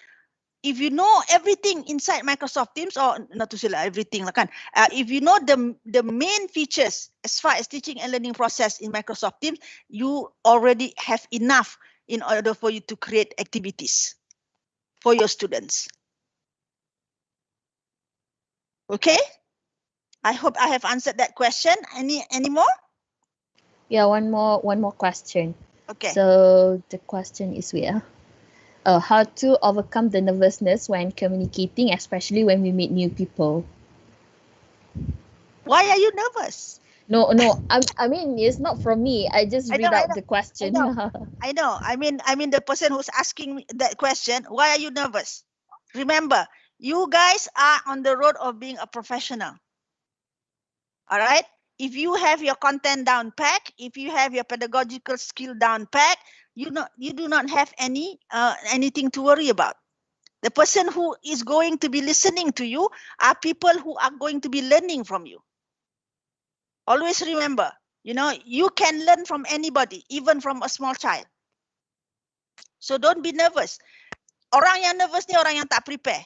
[SPEAKER 2] if you know everything inside Microsoft Teams, or not to say like everything, if you know the main features as far as teaching and learning process in Microsoft Teams, you already have enough in order for you to create activities for your students. Okay, I hope I have answered that question. Any more?
[SPEAKER 1] Yeah, one more question.
[SPEAKER 2] Okay.
[SPEAKER 1] So the question is how to overcome the nervousness when communicating, especially when we meet new people.
[SPEAKER 2] Why are you nervous?
[SPEAKER 1] No, I mean it's not from me. I just read out the question.
[SPEAKER 2] I know. I mean the person who's asking me that question. Why are you nervous? Remember, you guys are on the road of being a professional. All right. if you have your content down pat, if you have your pedagogical skill down pat, you do not have anything to worry about. The person who is going to be listening to you are people who are going to be learning from you. Always remember, you can learn from anybody, even from a small child. So don't be nervous. Orang yang nervous ni orang yang tak prepare.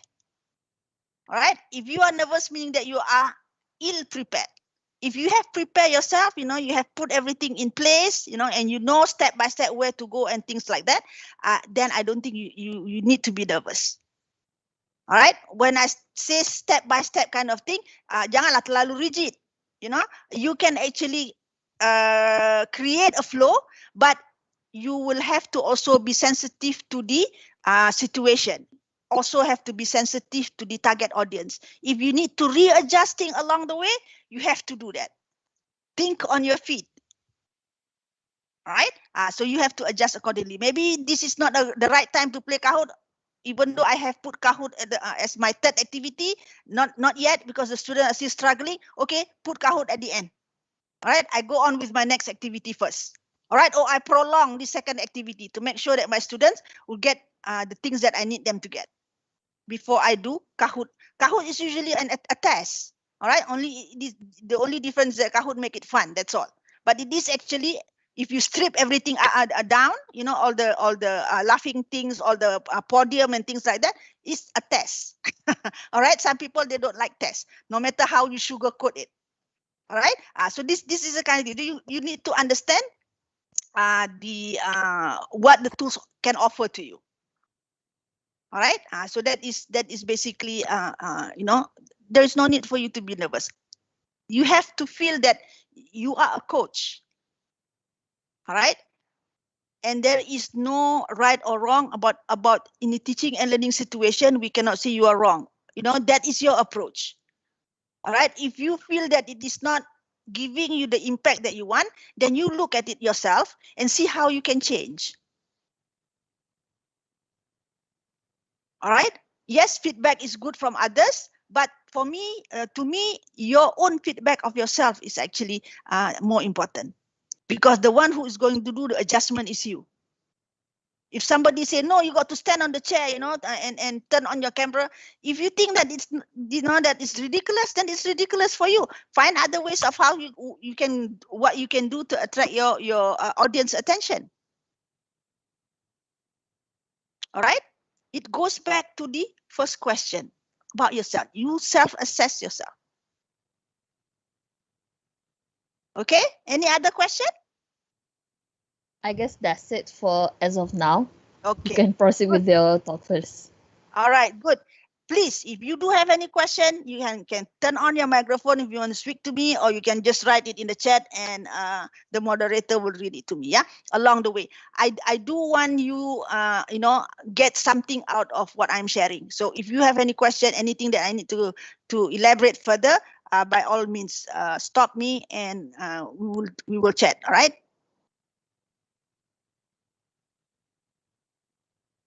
[SPEAKER 2] Alright? If you are nervous, meaning that you are ill prepared. If you have prepared yourself, you have put everything in place, and you know step by step where to go and things like that, then I don't think you need to be nervous. Alright? When I say step by step kind of thing, janganlah terlalu rigid. You can actually create a flow, but you will have to also be sensitive to the situation. Also have to be sensitive to the target audience. If you need to readjust things along the way, you have to do that. Think on your feet. All right? So you have to adjust accordingly. Maybe this is not the right time to play Kahoot, even though I have put Kahoot as my third activity. Not yet, because the students are still struggling. Okay, put Kahoot at the end. All right, I go on with my next activity first. All right, or I prolong the second activity to make sure that my students will get the things that I need them to get before I do Kahoot. Kahoot is usually a test. All right, the only difference is that Kahoot make it fun. That's all. But it is actually, if you strip everything down, all the laughing things, all the podium and things like that, it's a test. All right, some people, they don't like tests, no matter how you sugarcoat it. All right, so this is the kind of thing you need to understand what the tools can offer to you. All right, so that is basically there is no need for you to be nervous. You have to feel that you are a coach. All right, and there is no right or wrong about in the teaching and learning situation. We cannot say you are wrong. That is your approach. All right, if you feel that it is not giving you the impact that you want, then you look at it yourself and see how you can change. All right. Yes, feedback is good from others, but for me, to me, your own feedback of yourself is actually more important, because the one who is going to do the adjustment is you. If somebody say, no, you got to stand on the chair, and turn on your camera. If you think that it's, that it's ridiculous, then it's ridiculous for you. Find other ways of how what you can do to attract your audience attention. All right. It goes back to the first question about yourself. You self-assess yourself. Okay. Any other question?
[SPEAKER 1] I guess that's it for as of now.
[SPEAKER 2] Okay.
[SPEAKER 1] You can proceed with your talk first.
[SPEAKER 2] All right, good. Please, if you do have any question, you can turn on your microphone if you want to speak to me, or you can just write it in the chat and the moderator will read it to me. Yeah, along the way. I do want you, get something out of what I'm sharing. So if you have any question, anything that I need to elaborate further, by all means, stop me and we will chat. All right.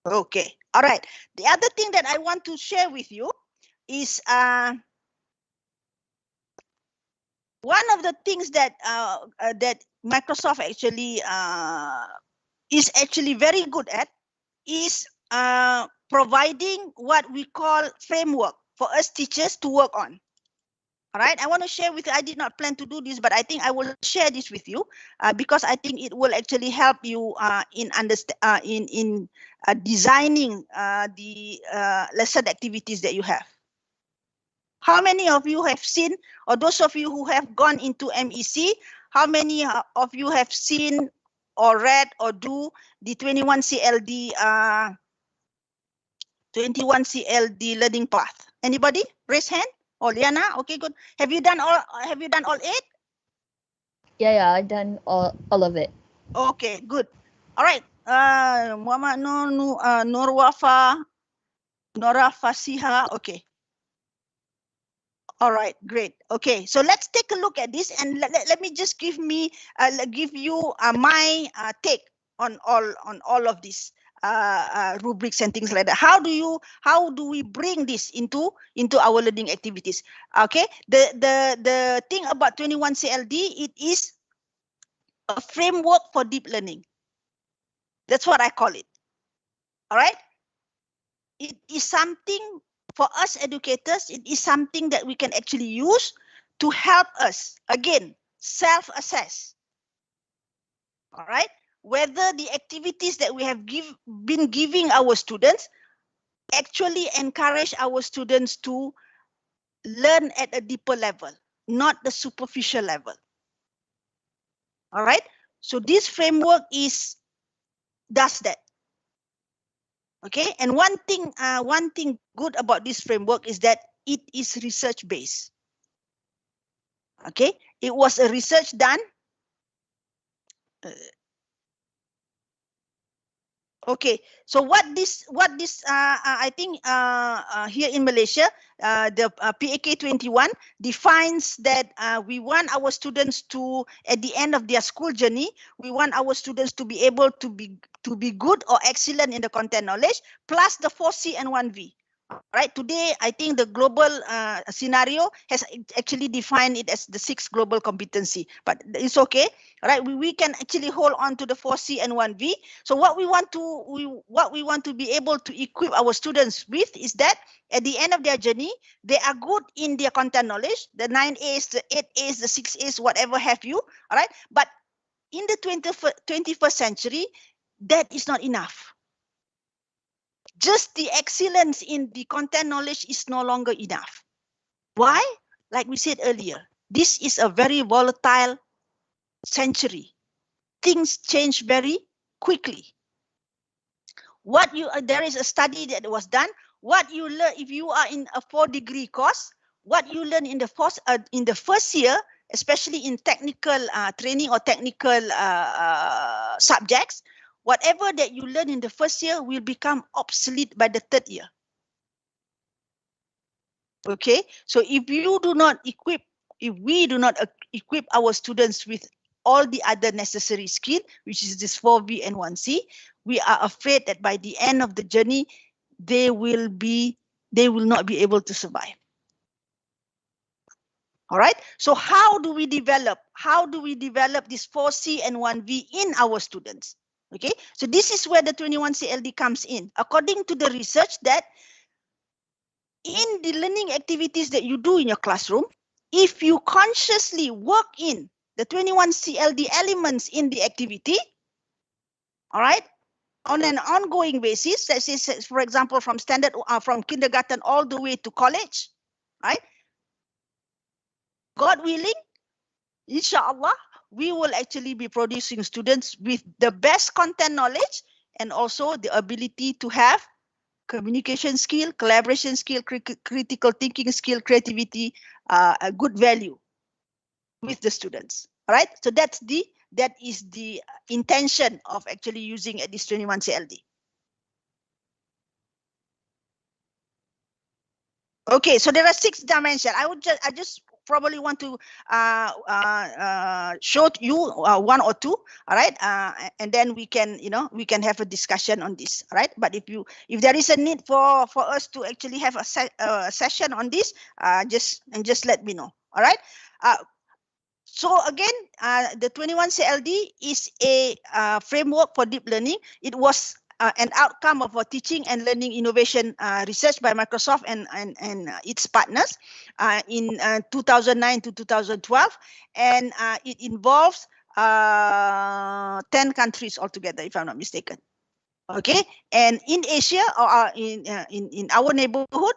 [SPEAKER 2] Okay. All right. The other thing that I want to share with you is one of the things that that Microsoft actually is actually very good at is providing what we call framework for us teachers to work on. All right, I want to share with you. I did not plan to do this, but I think I will share this with you because I think it will actually help you in designing the lesson activities that you have. How many of you have seen, or those of you who have gone into MEC, how many of you have seen or read or do the 21 CLD learning path? Anybody? Raise hand. Oh, Liana, okay, good. Have you done all 8?
[SPEAKER 1] Yeah, I done all of it.
[SPEAKER 2] Okay, good. All right. Muhammad Nora Fasiha. Okay. All right, great. Okay, so let's take a look at this, and let me just give you my take on all of this. rubrics and things like that. How do we bring this into our learning activities? Okay, the thing about 21 CLD, it is a framework for deep learning. That's what I call it. All right, it is something for us educators. It is something that we can actually use to help us, again, self-assess. All right, whether the activities that we have been giving our students actually encourage our students to learn at a deeper level, not the superficial level. All right, so this framework does that. Okay, and one thing good about this framework is that it is research based. Okay, it was a research done. Okay, so what this I think here in Malaysia, the PAK 21 defines that we want our students to, at the end of their school journey, we want our students to be able to be good or excellent in the content knowledge, plus the 4C and 1V. Right, today I think the global scenario has actually defined it as the 6 global competency, but it's okay. Right, we can actually hold on to the 4C and 1V. So what we want to be able to equip our students with is that at the end of their journey, they are good in their content knowledge, the 9As, the 8As, the 6As, whatever have you. All right, but in the 21st century, that is not enough. Just the excellence in the content knowledge is no longer enough. Why? Like we said earlier, this is a very volatile century. Things change very quickly. There is a study that was done. What you learn if you are in a 4-degree course, what you learn in the first year, especially in technical training or technical subjects, whatever that you learn in the first year will become obsolete by the 3rd year. Okay, so if we do not equip our students with all the other necessary skill, which is this 4V and 1C, we are afraid that by the end of the journey, they will not be able to survive. All right, so how do we develop this 4C and 1V in our students? Okay, so this is where the 21 CLD comes in. According to the research, that in the learning activities that you do in your classroom, if you consciously work in the 21 CLD elements in the activity, all right, on an ongoing basis, let's say, for example, from kindergarten all the way to college, right? God willing, inshallah, we will actually be producing students with the best content knowledge and also the ability to have communication skill, collaboration skill, critical thinking skill, creativity, a good value with the students. All right, so that is the intention of actually using this 21 CLD. Okay, so there are 6 dimensions. I just probably want to show you 1 or 2. All right, and then we can have a discussion on this. All right, but if there is a need for us to actually have a session on this, just let me know. All right. So again, the 21 CLD is a framework for deep learning. It was an outcome of a teaching and learning innovation research by Microsoft and its partners in 2009 to 2012, and it involves 10 countries altogether, if I'm not mistaken. Okay, and in Asia or in our neighborhood,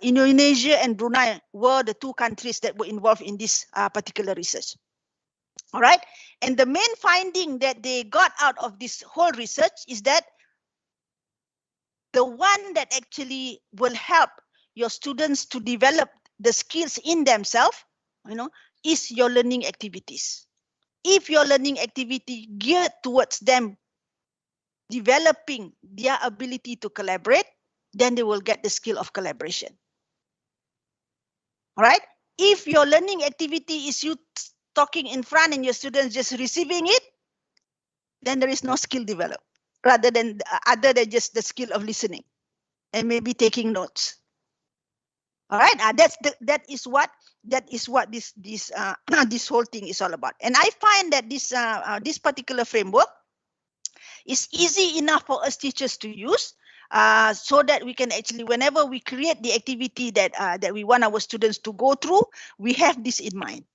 [SPEAKER 2] Indonesia and Brunei were the 2 countries that were involved in this particular research. All right, and the main finding that they got out of this whole research is that the one that actually will help your students to develop the skills in themselves, is your learning activities. If your learning activity geared towards them developing their ability to collaborate, then they will get the skill of collaboration. All right. If your learning activity is you talking in front and your students just receiving it, then there is no skill developed. rather than other than just the skill of listening and maybe taking notes. All right, that is what this this whole thing is all about. And I find that this particular framework is easy enough for us teachers to use, so that we can actually, whenever we create the activity that we want our students to go through, we have this in mind.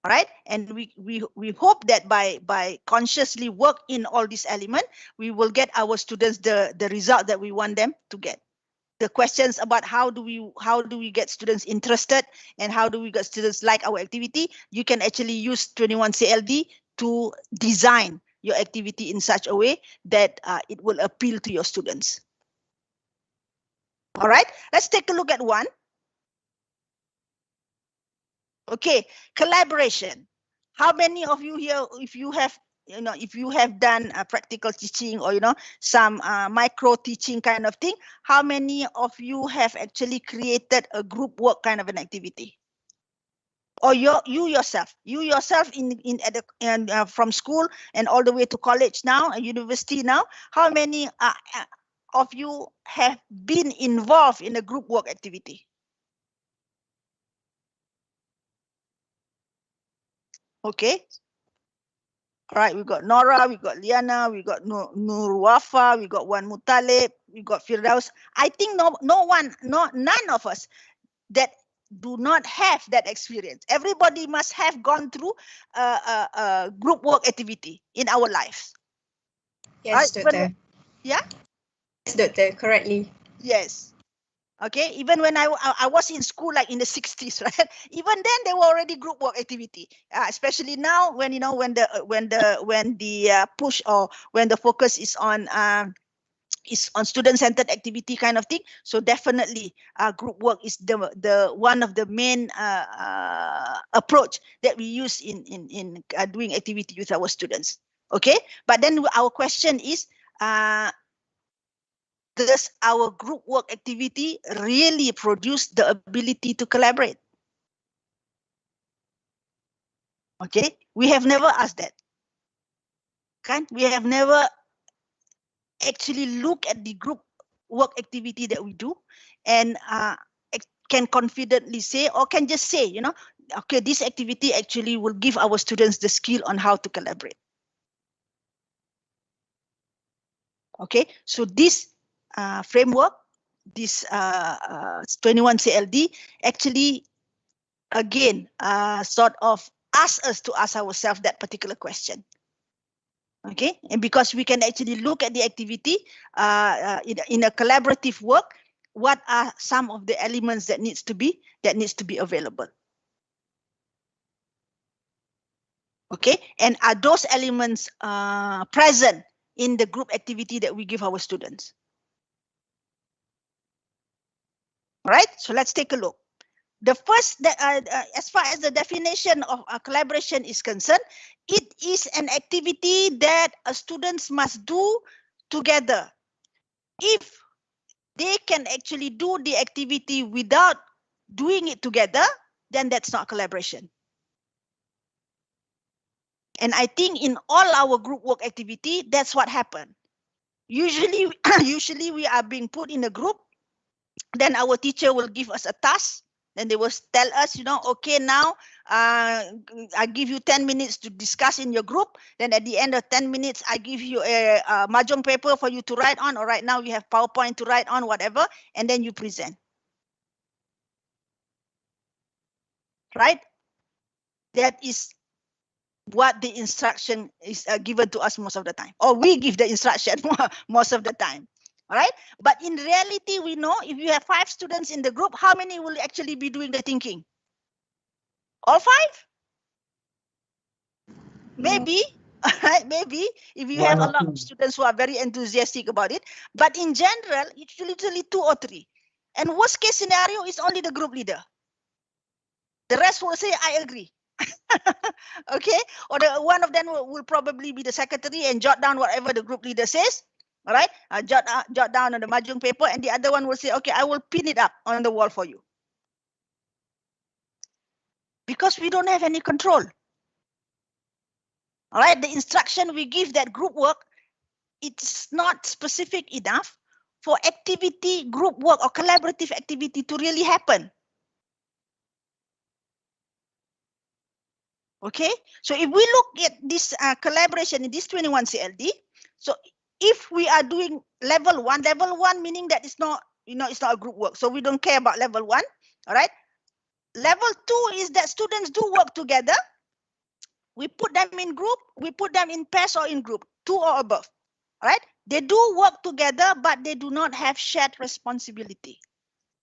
[SPEAKER 2] All right, and we hope that by consciously work in all these elements, we will get our students the result that we want them to get. The questions about how do we get students interested and how do we get students like our activity, you can actually use 21CLD to design your activity in such a way that it will appeal to your students. All right, let's take a look at one. Okay, collaboration. How many of you here, if you have done practical teaching or some micro teaching kind of thing, how many of you have actually created a group work kind of an activity? Or you yourself from school and all the way to college now and university now, how many of you have been involved in a group work activity? Okay. All right, we got Nora, we got Liana, we got Nur Wafa, we got Wan Mutalib, we got Firdaus. I think none of us that do not have that experience. Everybody must have gone through a group work activity in our lives.
[SPEAKER 3] Yes,
[SPEAKER 2] right?
[SPEAKER 3] Doctor.
[SPEAKER 2] Yeah?
[SPEAKER 3] Yes, Doctor, correctly.
[SPEAKER 2] Yes. Okay, even when I was in school, like in the 60s, right? Even then, they were already group work activity. Especially now, when the push or when the focus is on student-centered activity kind of thing. So definitely, group work is the one of the main approach that we use in doing activity with our students. Okay, but then our question is, does our group work activity really produce the ability to collaborate? Okay, we have never asked that. We have never actually looked at the group work activity that we do and can confidently say, or can just say, okay, this activity actually will give our students the skill on how to collaborate. Okay, so this framework, this 21CLD actually, again, sort of ask us to ask ourselves that particular question. Okay, and because we can actually look at the activity in a collaborative work, what are some of the elements that needs to be available? Okay, and are those elements present in the group activity that we give our students? All right, so let's take a look. The first, as far as the definition of collaboration is concerned, it is an activity that students must do together. If they can actually do the activity without doing it together, then that's not collaboration. And I think in all our group work activity, that's what happened. Usually we are being put in a group, then our teacher will give us a task. Then they will tell us, okay, now I give you 10 minutes to discuss in your group. Then at the end of 10 minutes, I give you a mahjong paper for you to write on. Or right now we have PowerPoint to write on, whatever. And then you present. Right? That is what the instruction is given to us most of the time. Or we give the instruction most of the time. All right, but in reality, we know if you have 5 students in the group, how many will actually be doing the thinking? All 5? Maybe, right? Maybe if you have a lot of students who are very enthusiastic about it, but in general, it's literally 2 or 3. And worst case scenario is only the group leader. The rest will say, I agree. Okay, or one of them will probably be the secretary and jot down whatever the group leader says. All right, jot down on the mahjong paper, and the other one will say, okay, I will pin it up on the wall for you. Because we don't have any control. All right, the instruction we give that group work it's not specific enough for activity, group work or collaborative activity to really happen. Okay, so if we look at this collaboration in this 21 CLD, so if we are doing level one meaning that it's not, it's not a group work, so we don't care about level 1. All right, level 2 is that students do work together. We put them in group, we put them in pairs or in group, 2 or above. All right, they do work together, but they do not have shared responsibility.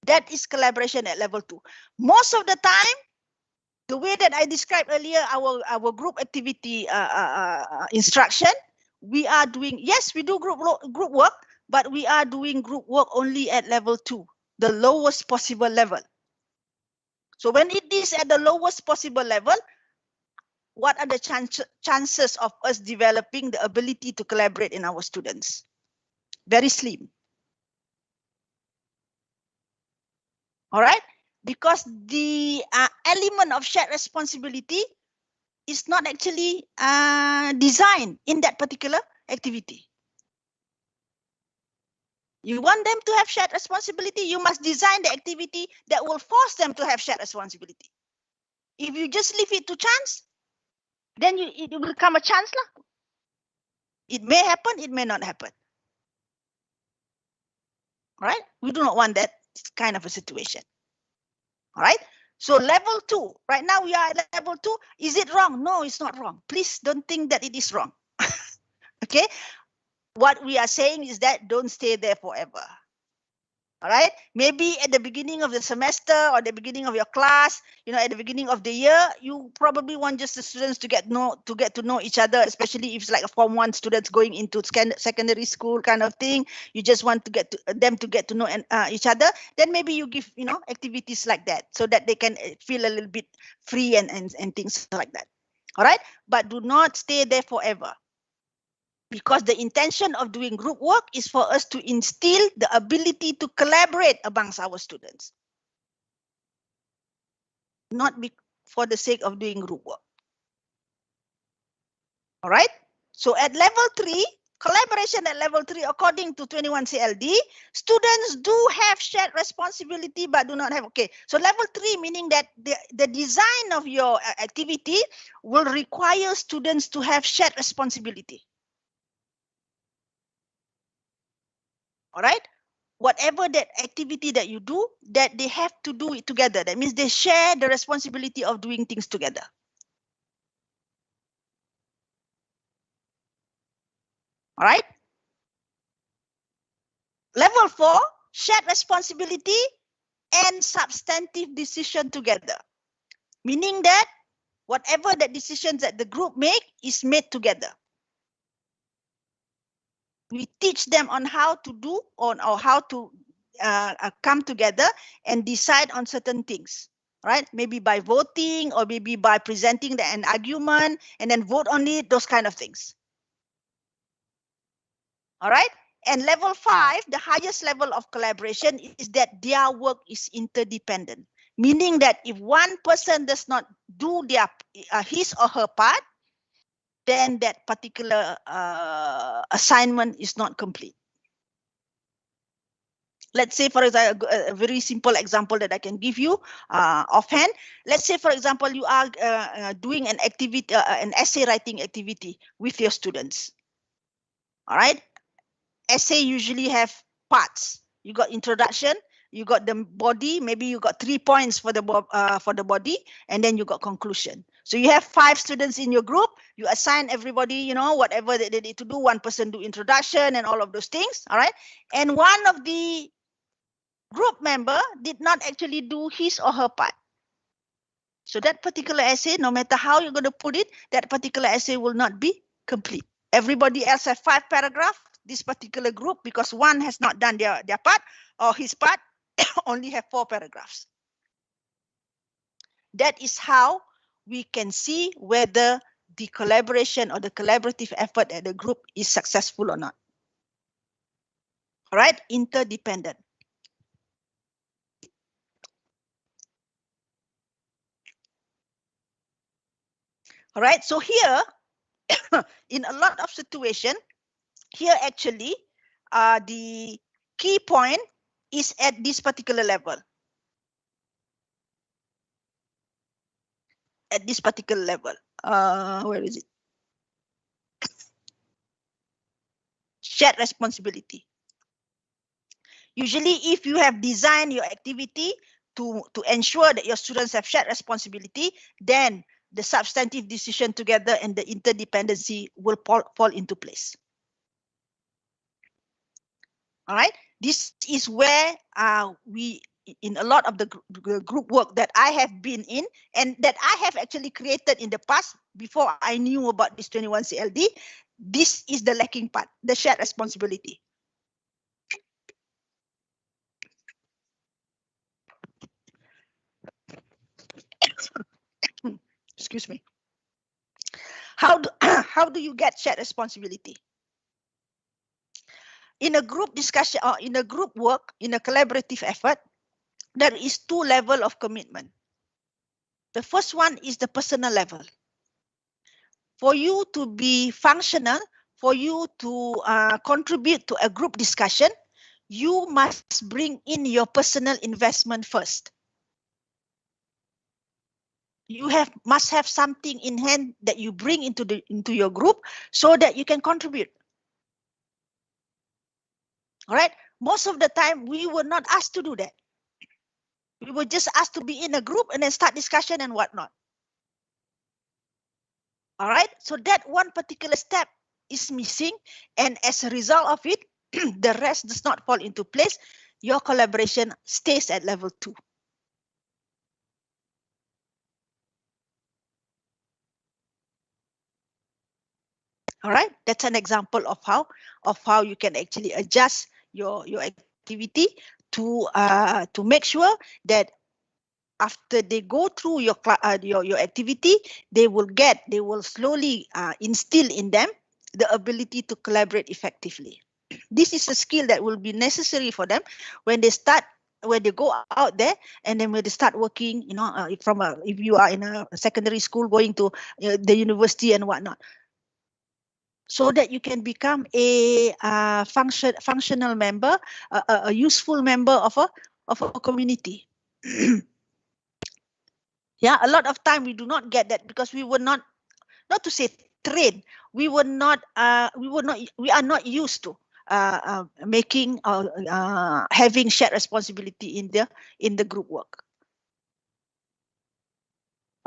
[SPEAKER 2] That is collaboration at level 2. Most of the time, the way that I described earlier, our group activity instruction, we are doing, yes, we do group work, but we are doing group work only at level 2, the lowest possible level. So when it is at the lowest possible level, what are the chances of us developing the ability to collaborate in our students? Very slim. All right, because the element of shared responsibility is not actually designed in that particular activity. You want them to have shared responsibility, you must design the activity that will force them to have shared responsibility. If you just leave it to chance, then it will become a chance lah. It may happen, it may not happen. All right, we do not want that kind of a situation. All right, so level 2, right now we are at level 2. Is it wrong? No, it's not wrong. Please don't think that it is wrong. Okay, what we are saying is that don't stay there forever. All right, maybe at the beginning of the semester or the beginning of your class, at the beginning of the year, you probably want just the students to get to know each other, especially if it's like a Form 1 students going into secondary school kind of thing. You just want to get them to get to know each other. Then maybe you give activities like that so that they can feel a little bit free and things like that. All right, but do not stay there forever. Because the intention of doing group work is for us to instill the ability to collaborate amongst our students. Not for the sake of doing group work. All right. So at level 3, collaboration at level 3, according to 21 CLD, students do have shared responsibility but do not have. Okay. So level 3 meaning that the design of your activity will require students to have shared responsibility. All right, whatever that activity that you do, that they have to do it together. That means they share the responsibility of doing things together. All right. Level 4, shared responsibility and substantive decision together. Meaning that whatever the decisions that the group make is made together. We teach them on how to do or how to come together and decide on certain things, right? Maybe by voting or maybe by presenting an argument and then vote on it, those kind of things. All right. And level 5, the highest level of collaboration is that their work is interdependent, meaning that if one person does not do his or her part, then that particular assignment is not complete. Let's say, for example, a very simple example that I can give you offhand. Let's say, for example, you are doing an activity, an essay writing activity with your students. All right. Essay usually have parts. You got introduction, you got the body, maybe you got 3 points for the body, and then you got conclusion. So you have 5 students in your group. You assign everybody, whatever they need to do. One person do introduction and all of those things. All right. And one of the group member did not actually do his or her part. So that particular essay, no matter how you're going to put it, that particular essay will not be complete. Everybody else have 5 paragraphs. This particular group, because one has not done their part or his part, only have 4 paragraphs. That is how we can see whether the collaboration or the collaborative effort at the group is successful or not. All right, interdependent. All right, so here, in a lot of situations, here actually, the key point is at this particular level. At this particular level. Where is it? Shared responsibility. Usually, if you have designed your activity to ensure that your students have shared responsibility, then the substantive decision together and the interdependency will fall into place. All right. This is where we, in a lot of the group work that I have been in and that I have actually created in the past before I knew about this 21 CLD, this is the lacking part, the shared responsibility. Excuse me. How do you get shared responsibility? In a group discussion or in a group work, in a collaborative effort, there is two levels of commitment. The first one is the personal level. For you to be functional, for you to contribute to a group discussion, you must bring in your personal investment first. You must have something in hand that you bring into your group so that you can contribute. All right. Most of the time, we were not asked to do that. We were just asked to be in a group and then start discussion and whatnot. All right. So that one particular step is missing, and as a result of it, the rest does not fall into place. Your collaboration stays at level 2. All right, that's an example of how you can actually adjust your activity to make sure that after they go through your activity, they will slowly instill in them the ability to collaborate effectively. This is a skill that will be necessary for them when they go out there, and then when they start working, if you are in a secondary school, going to the university and whatnot, so that you can become a functional member, a useful member of a community. Yeah, a lot of time we do not get that because we were not to say trained. We are not used to making having shared responsibility in the group work.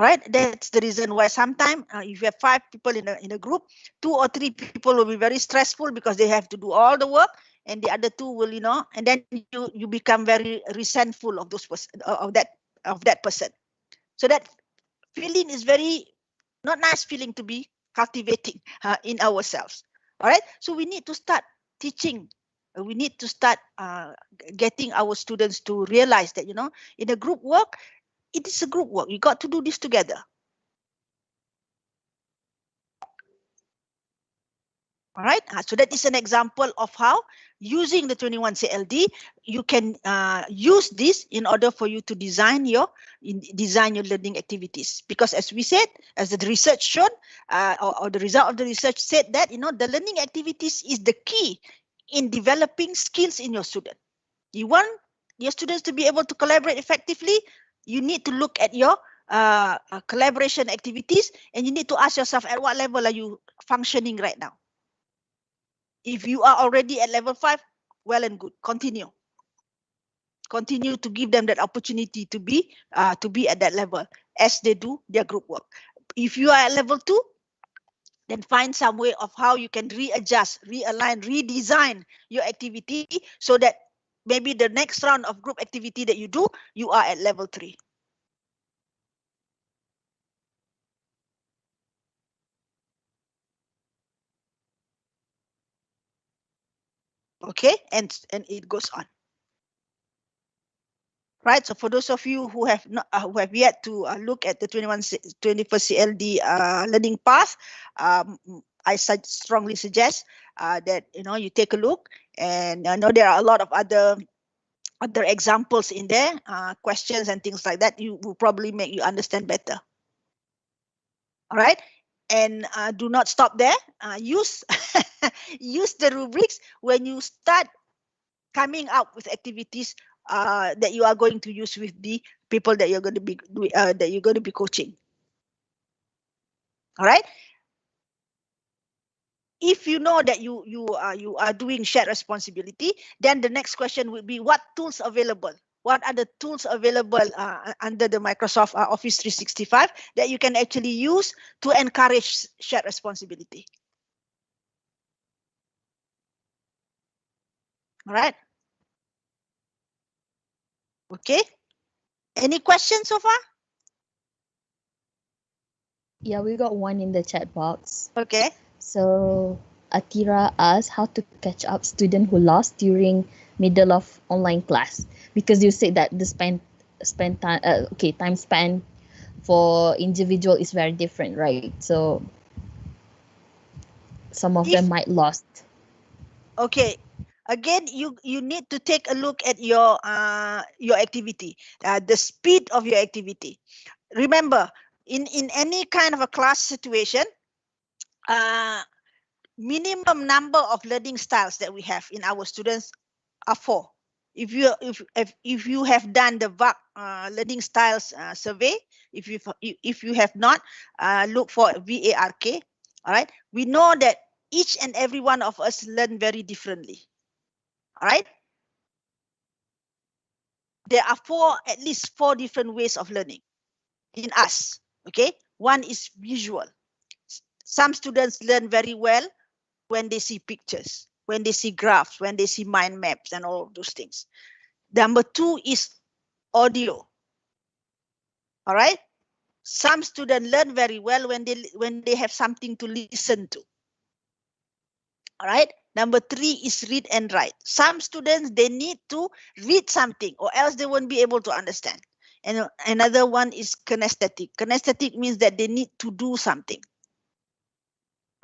[SPEAKER 2] Right, that's the reason why sometimes if you have 5 people in a group, 2 or 3 people will be very stressful because they have to do all the work, and the other 2 will, and then you become very resentful of that person. So that feeling is very not nice feeling to be cultivating in ourselves. All right, so we need to start teaching. We need to start getting our students to realize that, in a group work, it is a group work. You got to do this together. All right. So that is an example of how using the 21 CLD, you can use this in order for you to design your learning activities. Because as we said, as the research showed, or the result of the research said that, the learning activities is the key in developing skills in your student. You want your students to be able to collaborate effectively, you need to look at your collaboration activities, and you need to ask yourself, at what level are you functioning right now? If you are already at level 5, well and good. Continue to give them that opportunity to be at that level as they do their group work. If you are at level 2, then find some way of how you can readjust, realign, redesign your activity so that maybe the next round of group activity that you do, you are at level 3. Okay, and it goes on. Right, so for those of you who have not who have yet to look at the 21st CLD learning path, I strongly suggest that you take a look, and I know there are a lot of other examples in there, questions and things like that. You will probably make you understand better. All right, and do not stop there. Use use the rubrics when you start coming up with activities that you are going to use with the people that you're going to be coaching. All right. If you know that you are doing shared responsibility, then the next question would be what tools available. What are the tools available under the Microsoft Office 365 that you can actually use to encourage shared responsibility? All right. Okay. Any questions so far?
[SPEAKER 1] Yeah, we got one in the chat box.
[SPEAKER 2] Okay.
[SPEAKER 1] So Atira asked how to catch up student who lost during middle of online class, because you said that the time spent for individual is very different, right? So some of them might lost.
[SPEAKER 2] Okay. Again, you need to take a look at your activity, the speed of your activity. Remember, in any kind of a class situation, minimum number of learning styles that we have in our students are 4. If you have done the VAC learning styles survey, if you have not, look for VARK. All right, we know that each and every one of us learn very differently. All right, there are at least four different ways of learning in us. Okay, one is visual. Some students learn very well when they see pictures, when they see graphs, when they see mind maps and all of those things. Number 2 is audio. All right. Some students learn very well when they have something to listen to. All right. Number 3 is read and write. Some students, they need to read something or else they won't be able to understand. And another one is kinesthetic. Kinesthetic means that they need to do something.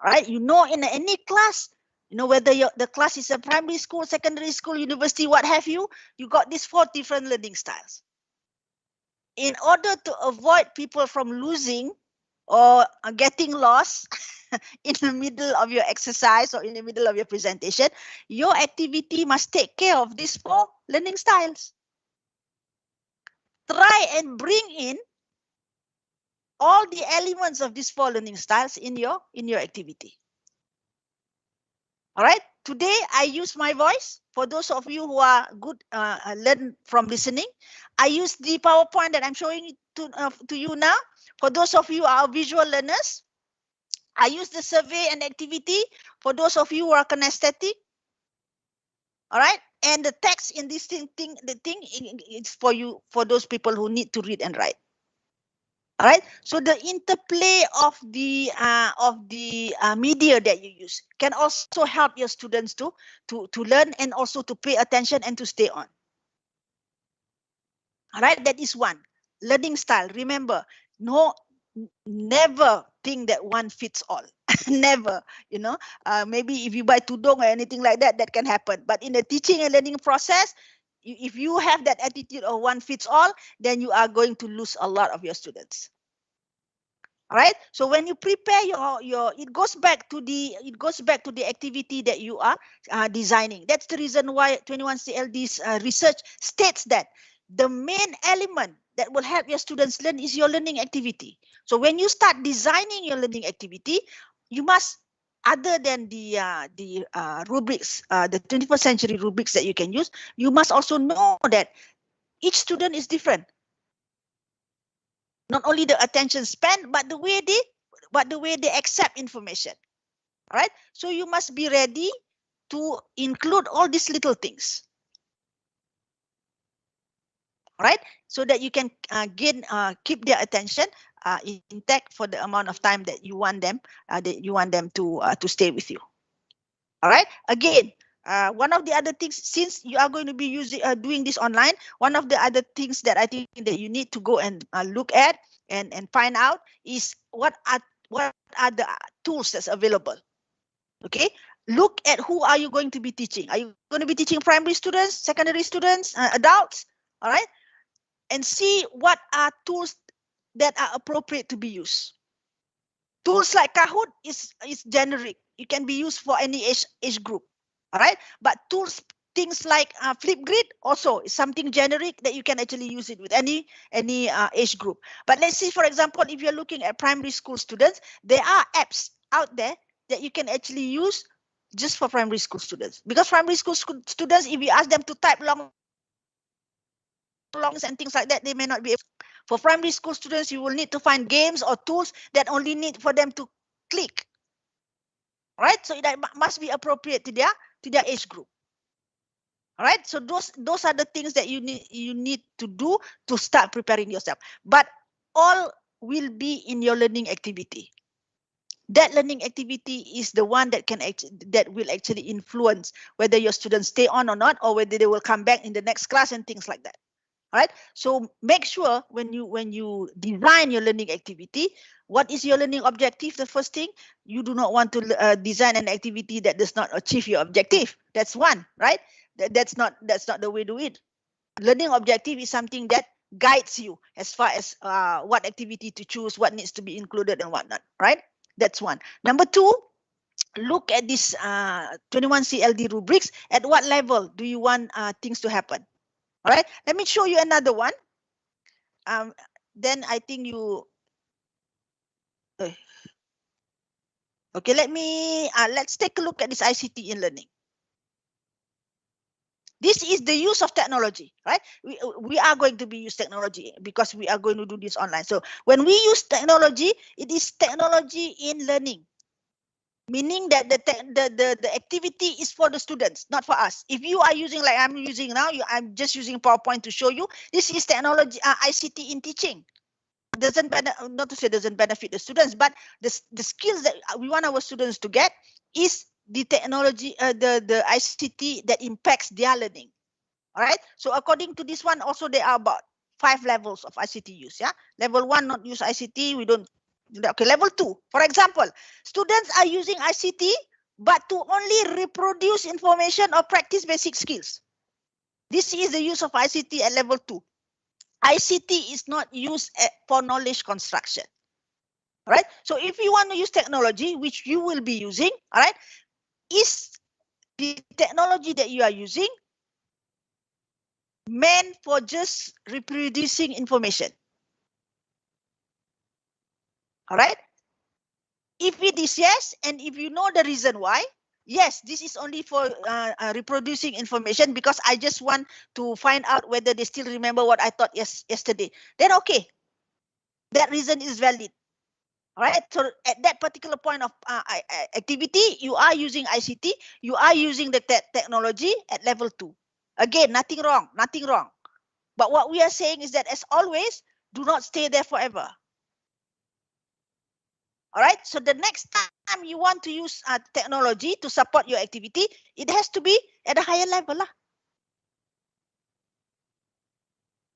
[SPEAKER 2] All right. You know, in any class, you know, whether the class is a primary school, secondary school, university, what have you, you got these 4 different learning styles. In order to avoid people from losing or getting lost in the middle of your exercise or in the middle of your presentation, your activity must take care of these 4 learning styles. Try and bring in all the elements of these 4 learning styles in your activity. All right. Today, I use my voice. For those of you who are good, learn from listening, I use the PowerPoint that I'm showing to you now. For those of you who are visual learners, I use the survey and activity. For those of you who are kinesthetic, all right. And the text in this thing is for you, for those people who need to read and write. All right. So the interplay of the media that you use can also help your students to learn and also to pay attention and to stay on. All right. That is one learning style. Remember, never think that one fits all. Never. You know, maybe if you buy tudung or anything like that, that can happen. But in the teaching and learning process, if you have that attitude of one fits all, then you are going to lose a lot of your students. All right. So when you prepare it goes back to the activity that you are designing. That's the reason why 21CLD's research states that the main element that will help your students learn is your learning activity. So when you start designing your learning activity, you must, other than the rubrics, the 21st century rubrics that you can use, you must also know that each student is different. Not only the attention span, but the way they accept information. All right. So you must be ready to include all these little things. All right. So that you can keep their attention intact for the amount of time that you want them to stay with you. All right. Again, one of the other things, since you are going to be doing this online, one of the other things that I think that you need to go and look at and find out is what are the tools that's available. Okay. Look at who are you going to be teaching. Are you going to be teaching primary students, secondary students, adults? All right. And see what are tools that are appropriate to be used. Tools like Kahoot is generic. it can be used for any age group. All right, but tools, things like Flipgrid also is something generic that you can actually use it with any age group. But let's see, for example, if you're looking at primary school students, there are apps out there that you can actually use just for primary school students, because primary school students, if you ask them to type longs and things like that, they may not be able. For primary school students, you will need to find games or tools that only need for them to click. Right, so that must be appropriate to their age group. All right, so those are the things that you need to do to start preparing yourself. But all will be in your learning activity. That learning activity is the one that will actually influence whether your students stay on or not, or whether they will come back in the next class and things like that. All right, so make sure when you design your learning activity, what is your learning objective? The first thing, you do not want to design an activity that does not achieve your objective. That's one, right? That's not the way to do it. Learning objective is something that guides you as far as what activity to choose, what needs to be included and whatnot, right? That's one. Number two, look at this 21 CLD rubrics. At what level do you want things to happen? All right, let me show you another one. Then I think you. Okay, let's take a look at this ICT in learning. This is the use of technology, right? We are going to be use technology because we are going to do this online. So when we use technology, it is technology in learning, meaning that the activity is for the students, not for us. If you are using, like I'm using now, I'm just using PowerPoint to show you. This is technology, ICT in teaching. Not to say doesn't benefit the students, but the skills that we want our students to get is the technology, the ICT that impacts their learning. All right. So according to this one, also there are about 5 levels of ICT use. Yeah. Level 1, not use ICT. We don't. Okay. Level 2, for example, students are using ICT, but to only reproduce information or practice basic skills. This is the use of ICT at level 2. ICT is not used for knowledge construction. All right. So if you want to use technology, which you will be using, all right, is the technology that you are using meant for just reproducing information? All right. If it is yes, and if you know the reason why, yes, this is only for reproducing information because I just want to find out whether they still remember what I taught yesterday. Then okay, that reason is valid. All right. So at that particular point of activity, you are using ICT, you are using the technology at level 2. Again, nothing wrong, nothing wrong. But what we are saying is that, as always, do not stay there forever. All right. So the next time you want to use technology to support your activity, it has to be at a higher level.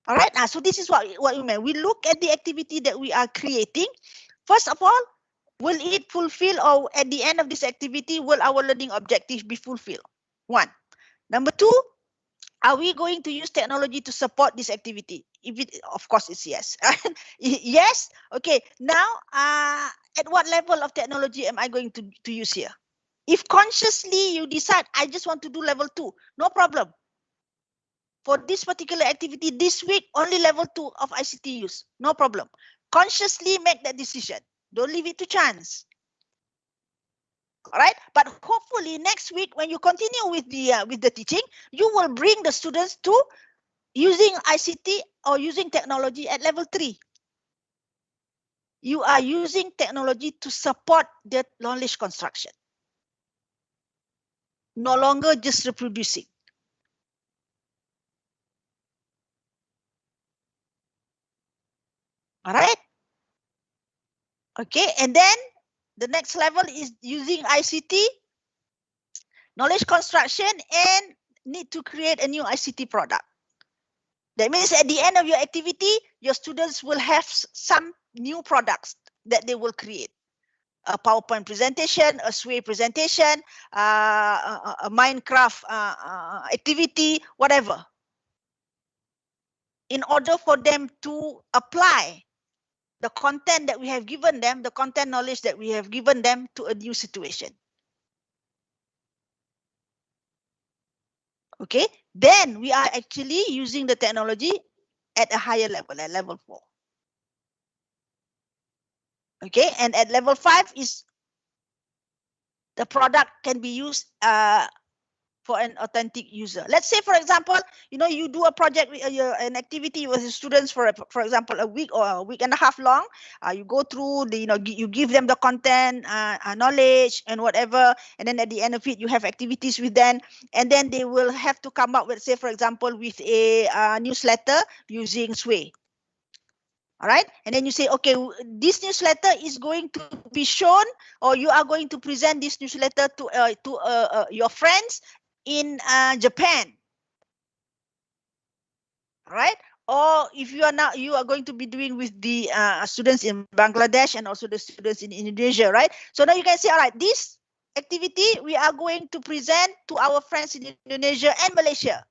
[SPEAKER 2] All right. So this is what we mean. We look at the activity that we are creating. First of all, will it fulfill, or at the end of this activity, will our learning objective be fulfilled? 1. Number 2, are we going to use technology to support this activity? If it, of course, it's yes. Yes. Okay. Now, at what level of technology am I going to use here? If consciously you decide, I just want to do level 2, no problem. For this particular activity this week, only level 2 of ICT use, no problem. Consciously make that decision. Don't leave it to chance. All right. But hopefully next week, when you continue with the teaching, you will bring the students to using ICT or using technology at level 3. You are using technology to support the knowledge construction. No longer just reproducing. All right. Okay. And then the next level is using ICT, knowledge construction, and need to create a new ICT product. That means at the end of your activity, your students will have some new products that they will create. A PowerPoint presentation, a Sway presentation, a Minecraft activity, whatever. In order for them to apply the content that we have given them, the content knowledge that we have given them to a new situation. Okay, then we are actually using the technology at a higher level, at level 4. Okay, and at level 5 is the product can be used for an authentic user. Let's say, for example, you do a project, an activity with the students for example, a week or a week and a half long. You go through the, you give them the content, knowledge and whatever, and then at the end of it, you have activities with them, and then they will have to come up with, say, for example, with a newsletter using Sway. All right, and then you say, okay, this newsletter is going to be shown, or you are going to present this newsletter to your friends in Japan. All right, or if you are going to be doing with the students in Bangladesh and also the students in Indonesia, right? So now you can say, all right, this activity we are going to present to our friends in Indonesia and Malaysia.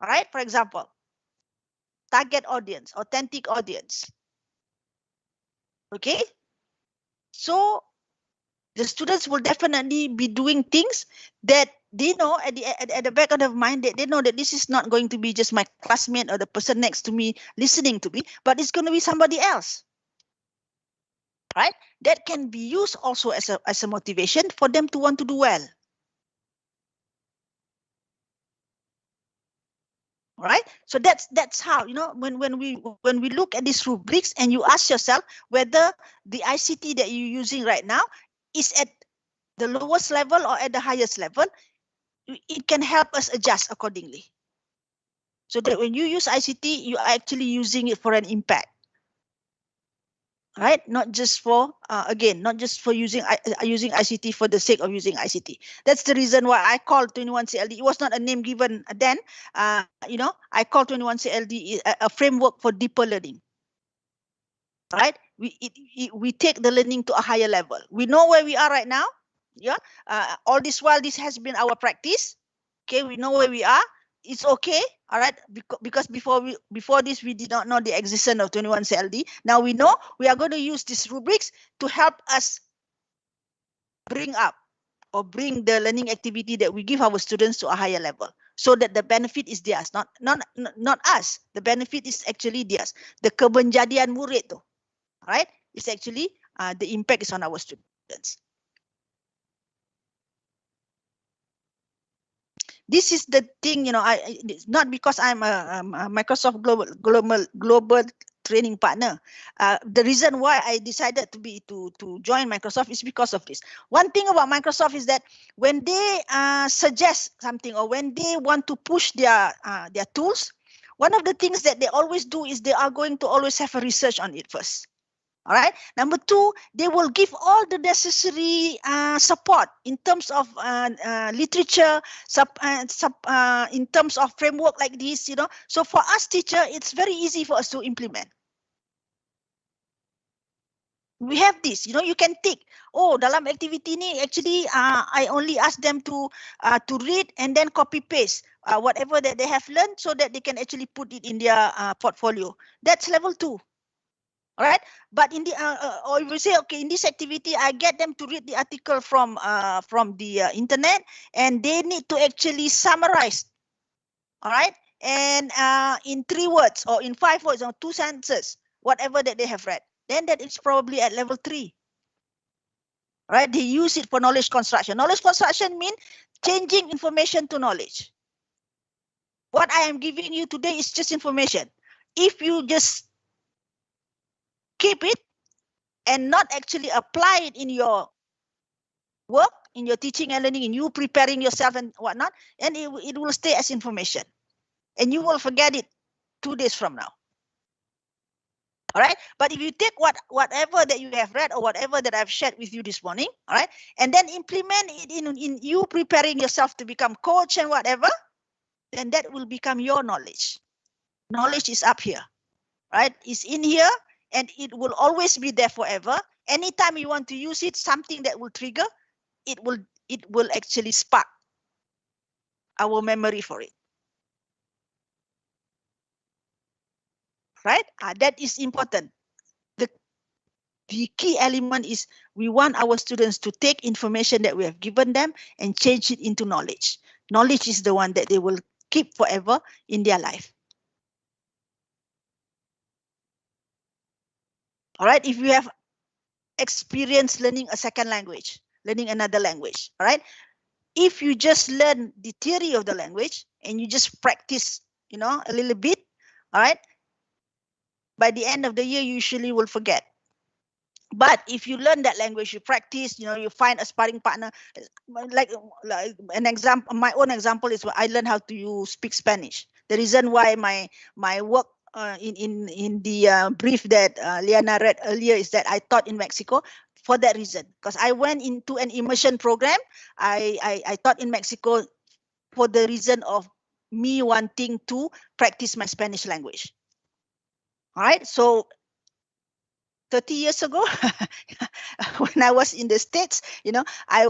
[SPEAKER 2] All right, for example, target audience, authentic audience. Okay, so the students will definitely be doing things that they know at the back of their mind, that they know that this is not going to be just my classmate or the person next to me listening to me, but it's going to be somebody else. Right? That can be used also as a motivation for them to want to do well. Right? So that's how, when we look at these rubrics and you ask yourself whether the ICT that you're using right now is at the lowest level or at the highest level, it can help us adjust accordingly. So that when you use ICT, you are actually using it for an impact. Right? Not just for, again, not just for using ICT for the sake of using ICT. That's the reason why I called 21CLD. It was not a name given then. I called 21CLD a framework for deeper learning. Right? We take the learning to a higher level. We know where we are right now. Yeah. All this while, this has been our practice. Okay, we know where we are. It's okay, all right, because before this we did not know the existence of 21CLD. Now we know. We are going to use these rubrics to help us bring up or bring the learning activity that we give our students to a higher level, so that the benefit is theirs, not us. The benefit is actually theirs. The kebenjadian murid, all right, is actually the impact is on our students. This is the thing, it's not because I'm a Microsoft global training partner. The reason why I decided to join Microsoft is because of this. One thing about Microsoft is that when they suggest something, or when they want to push their tools, one of the things that they always do is they are going to always have a research on it first. All right. Number two, they will give all the necessary support in terms of literature, in terms of framework like this, So for us teacher, it's very easy for us to implement. We have this, you can tick. Oh, dalam activity ni actually I only ask them to read and then copy paste whatever that they have learned, so that they can actually put it in their portfolio. That's level 2. All right, but in the or if you say, okay, in this activity, I get them to read the article from the internet, and they need to actually summarize. All right, and in 3 words or in 5 words or 2 sentences, whatever that they have read, then that is probably at level 3. All right, they use it for knowledge construction. Knowledge construction means changing information to knowledge. What I am giving you today is just information. If you just keep it and not actually apply it in your work, in your teaching and learning, in you preparing yourself and whatnot, and it will stay as information. And you will forget it 2 days from now. All right. But if you take whatever that you have read or whatever that I've shared with you this morning, all right, and then implement it in you preparing yourself to become coach and whatever, then that will become your knowledge. Knowledge is up here, right? It's in here, and it will always be there forever. Anytime you want to use it, something that will trigger, it will actually spark our memory for it. Right? That is important. The key element is we want our students to take information that we have given them and change it into knowledge. Knowledge is the one that they will keep forever in their life. All right, if you have experience learning a second language, learning another language, all right, if you just learn the theory of the language and you just practice, a little bit, all right, by the end of the year, you usually will forget. But if you learn that language, you practice, you find a sparring partner. Like an example, my own example is I learned how to speak Spanish. The reason why my work in the brief that Liana read earlier is that I taught in Mexico for that reason, because I went into an immersion program. I taught in Mexico for the reason of me wanting to practice my Spanish language. All right, so 30 years ago, when I was in the States,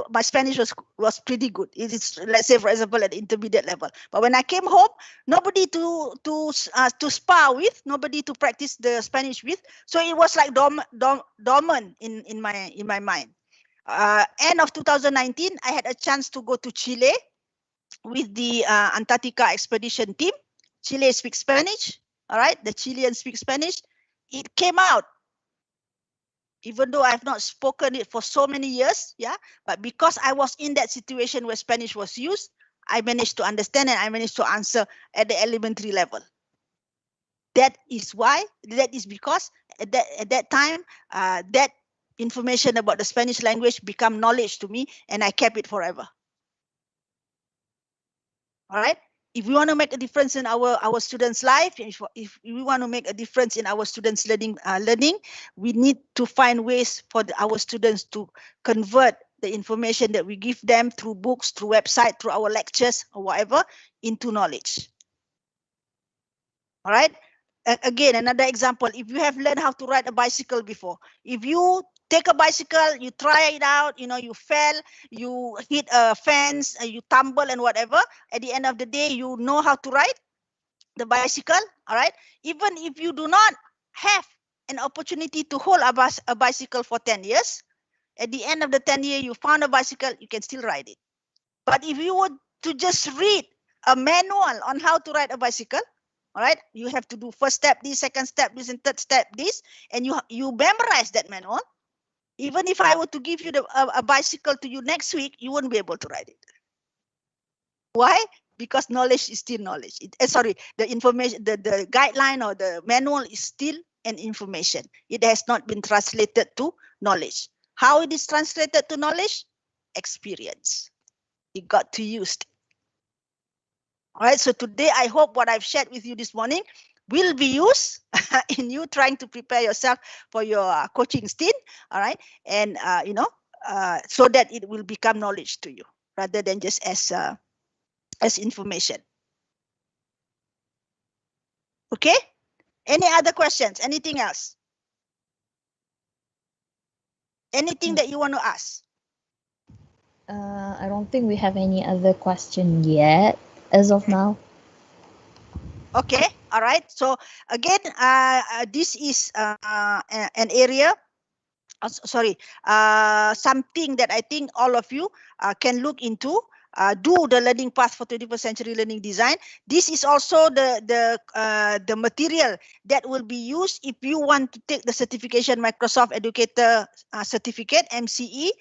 [SPEAKER 2] my Spanish was pretty good. It is, let's say, for example, at the intermediate level. But when I came home, nobody to spar with, nobody to practice the Spanish with. So it was like dormant in my mind. End of 2019, I had a chance to go to Chile with the Antarctica expedition team. Chile speaks Spanish. All right, the Chileans speak Spanish. It came out. Even though I've not spoken it for so many years, but because I was in that situation where Spanish was used, I managed to understand and I managed to answer at the elementary level. That is because at that time, that information about the Spanish language became knowledge to me, and I kept it forever. All right. If we want to make a difference in our students' life, if we want to make a difference in our students' learning, we need to find ways for our students to convert the information that we give them through books, through website, through our lectures or whatever into knowledge. All right. Again, another example, if you have learned how to ride a bicycle before, if you take a bicycle, you try it out, you fell, you hit a fence, you tumble and whatever, at the end of the day, you know how to ride the bicycle, all right? Even if you do not have an opportunity to hold a bicycle for 10 years, at the end of the 10 years, you found a bicycle, you can still ride it. But if you were to just read a manual on how to ride a bicycle, all right, you have to do first step, this, second step, this, and third step, this, and you memorize that manual. Even if I were to give you a bicycle to you next week, you wouldn't be able to ride it. Why? Because knowledge is still knowledge. The information, the guideline or the manual is still an information. It has not been translated to knowledge. How it is translated to knowledge? Experience. You got to use it. All right, so today I hope what I've shared with you this morning will be used in you trying to prepare yourself for your coaching stint. All right, and so that it will become knowledge to you rather than just as information. Okay, any other questions? Anything else? Anything that you want to ask?
[SPEAKER 1] I don't think we have any other question yet as of now.
[SPEAKER 2] Okay, all right. So again, this is an area, something that I think all of you can look into. Do the learning path for 21st century learning design. This is also the material that will be used if you want to take the certification Microsoft Educator certificate MCE.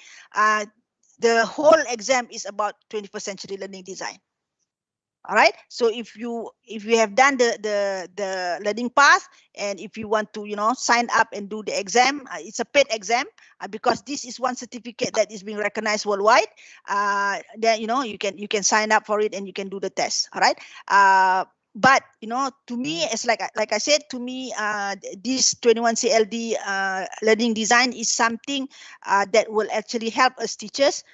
[SPEAKER 2] The whole exam is about 21st century learning design. All right, so if you have done the learning path, and if you want to sign up and do the exam, it's a paid exam, because this is one certificate that is being recognized worldwide. Then you can sign up for it and you can do the test. All right, but to me, it's like I said, to me, this 21 CLD learning design is something that will actually help us teachers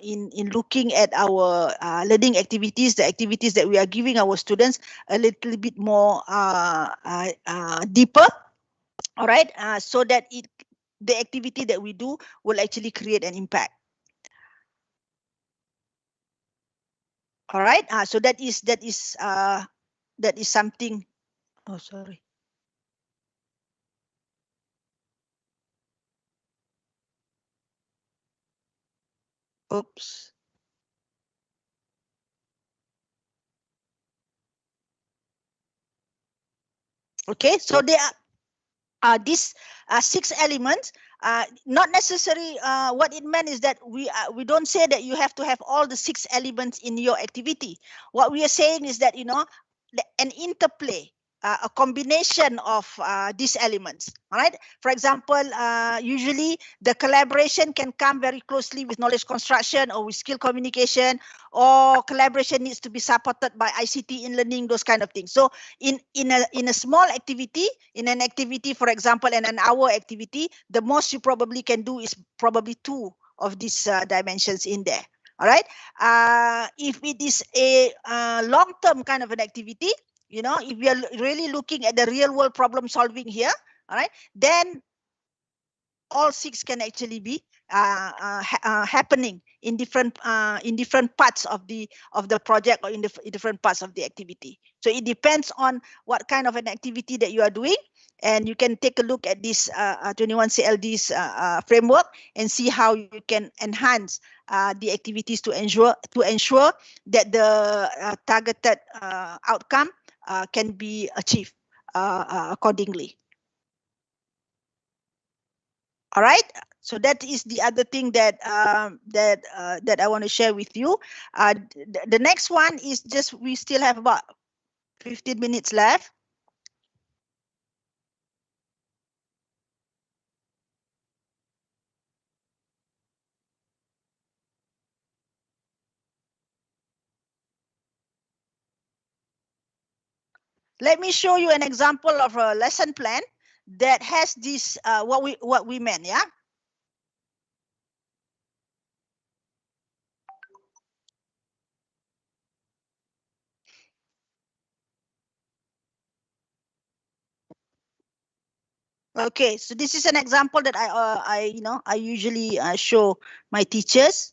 [SPEAKER 2] in looking at our learning activities, the activities that we are giving our students a little bit more deeper. All right, so that the activity that we do will actually create an impact. All right, so that is something. Oh, sorry. Oops. Okay, so they are these 6 elements. Not necessary. What it meant is that we don't say that you have to have all the 6 elements in your activity. What we are saying is that an interplay, a combination of these elements. All right. For example, usually the collaboration can come very closely with knowledge construction or with skill communication, or collaboration needs to be supported by ICT in learning, those kind of things. So in a small activity, in an activity, for example, in an hour activity, the most you probably can do is probably 2 of these dimensions in there. All right. If it is a long-term kind of an activity, if we are really looking at the real world problem solving here, all right, then all 6 can actually be happening in different parts of the project, or in the different parts of the activity. So it depends on what kind of an activity that you are doing, and you can take a look at this 21CLD's framework and see how you can enhance the activities to ensure that the targeted outcome can be achieved accordingly. All right. So that is the other thing that I want to share with you. The next one is just, we still have about 15 minutes left. Let me show you an example of a lesson plan that has this what we meant. Yeah. Okay, so this is an example that I usually show my teachers.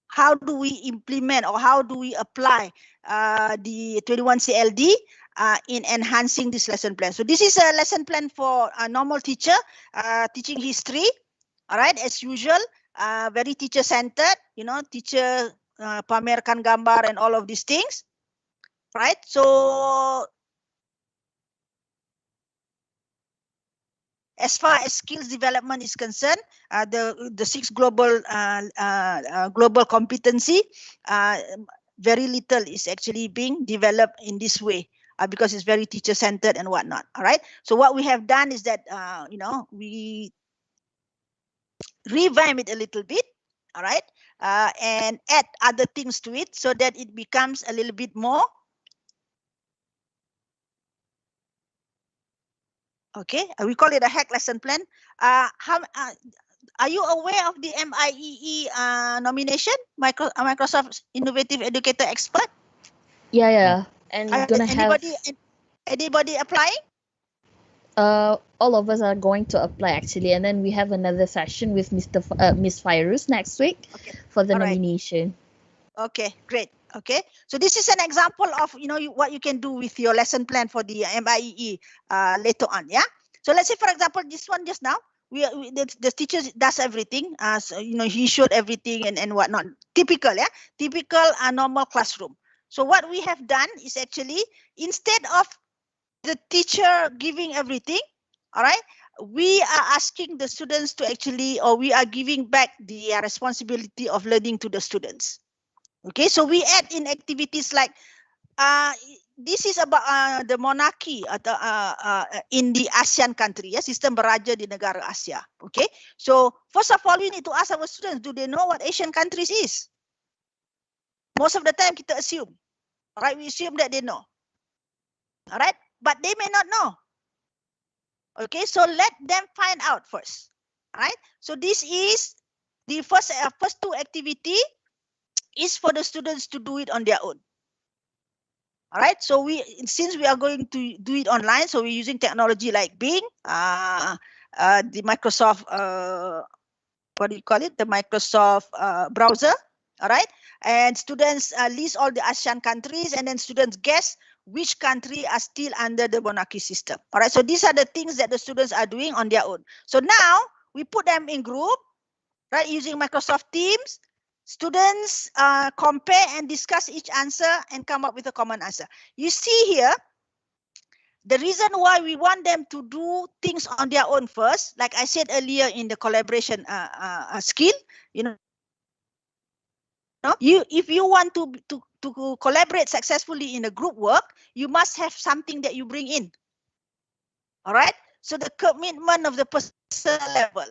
[SPEAKER 2] How do we implement, or how do we apply the 21CLD in enhancing this lesson plan? So this is a lesson plan for a normal teacher teaching history. All right, as usual, very teacher centered. Teacher pamerkan gambar and all of these things. Right. So as far as skills development is concerned, the 6 global competency, very little is actually being developed in this way because it's very teacher centered and whatnot. All right. So what we have done is that we revamp it a little bit. All right, and add other things to it so that it becomes a little bit more. Okay, we call it a hack lesson plan. Are you aware of the MIEE nomination, Microsoft Innovative Educator Expert?
[SPEAKER 1] Yeah. And gonna
[SPEAKER 2] anybody applying?
[SPEAKER 1] All of us are going to apply actually, and then we have another session with Miss Fairuz next week for the nomination.
[SPEAKER 2] Okay, great. Okay, so this is an example of what you can do with your lesson plan for the MIEE later on. Yeah. So let's say, for example, this one just now, the teacher does everything. So, he showed everything and whatnot. Typical, yeah, typical normal classroom. So what we have done is actually, instead of the teacher giving everything, all right, we are asking the students to actually, or we are giving back the responsibility of learning to the students. Okay, so we add in activities like this is about the monarchy in the ASEAN country, ya, sistem beraja di negara Asia. Okay, so first of all, we need to ask our students, do they know what Asian countries is? Most of the time kita assume, right? We assume that they know, all right, but they may not know. Okay, so let them find out first, all right? So this is the first 2 activity is for the students to do it on their own. All right, so since we are going to do it online, so we're using technology like Bing, the Microsoft, what do you call it? The Microsoft browser. All right, and students list all the ASEAN countries, and then students guess which country are still under the monarchy system. All right, so these are the things that the students are doing on their own. So now we put them in group, right, using Microsoft Teams. Students compare and discuss each answer and come up with a common answer. You see here, The reason why we want them to do things on their own first, like I said earlier in the collaboration skill, if you want to collaborate successfully in a group work, you must have something that you bring in. All right. So the commitment of the personal level.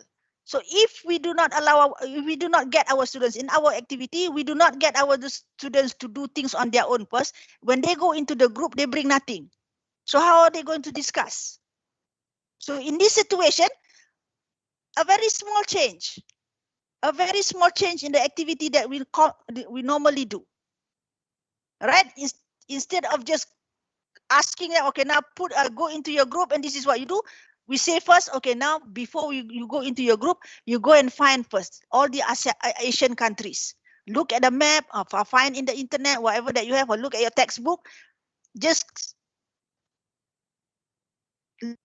[SPEAKER 2] So if we do not if we do not get our students in our activity, we do not get our students to do things on their own first. When they go into the group, they bring nothing. So how are they going to discuss? So in this situation, a very small change in the activity that we normally do. Right? Instead of just asking them, okay, now go into your group and this is what you do. We say first, okay, now before you go into your group, you go and find first all the Asian countries. Look at the map, or find in the internet, whatever that you have, or look at your textbook. Just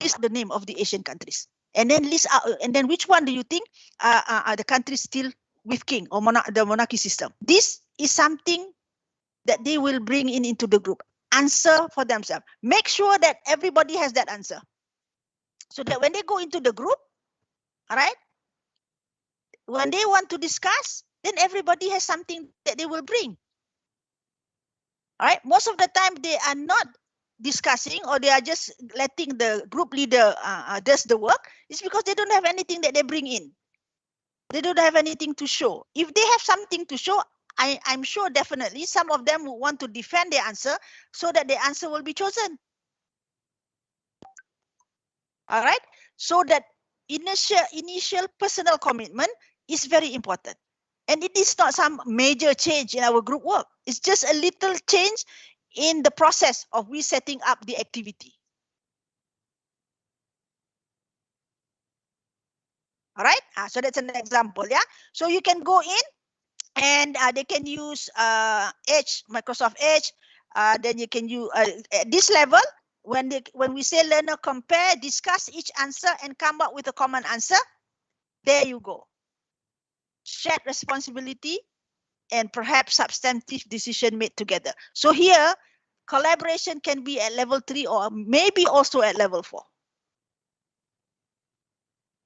[SPEAKER 2] list the name of the Asian countries, and then list out, and then which one do you think are the countries still with king or the monarchy system? This is something that they will bring into the group. Answer for themselves. Make sure that everybody has that answer, so that when they go into the group, all right, when they want to discuss, then everybody has something that they will bring. All right. Most of the time they are not discussing, or they are just letting the group leader does the work. It's because they don't have anything that they bring in. They don't have anything to show. If they have something to show, I'm sure definitely some of them will want to defend their answer, so that the answer will be chosen. All right. So that initial personal commitment is very important. And it is not some major change in our group work. It's just a little change in the process of we setting up the activity. All right. So that's an example. Yeah. So you can go in, and they can use Edge, Microsoft Edge. Then you can use at this level, when we say learner compare, discuss each answer and come up with a common answer. There you go. Shared responsibility and perhaps substantive decision made together. So here, collaboration can be at level 3 or maybe also at level 4.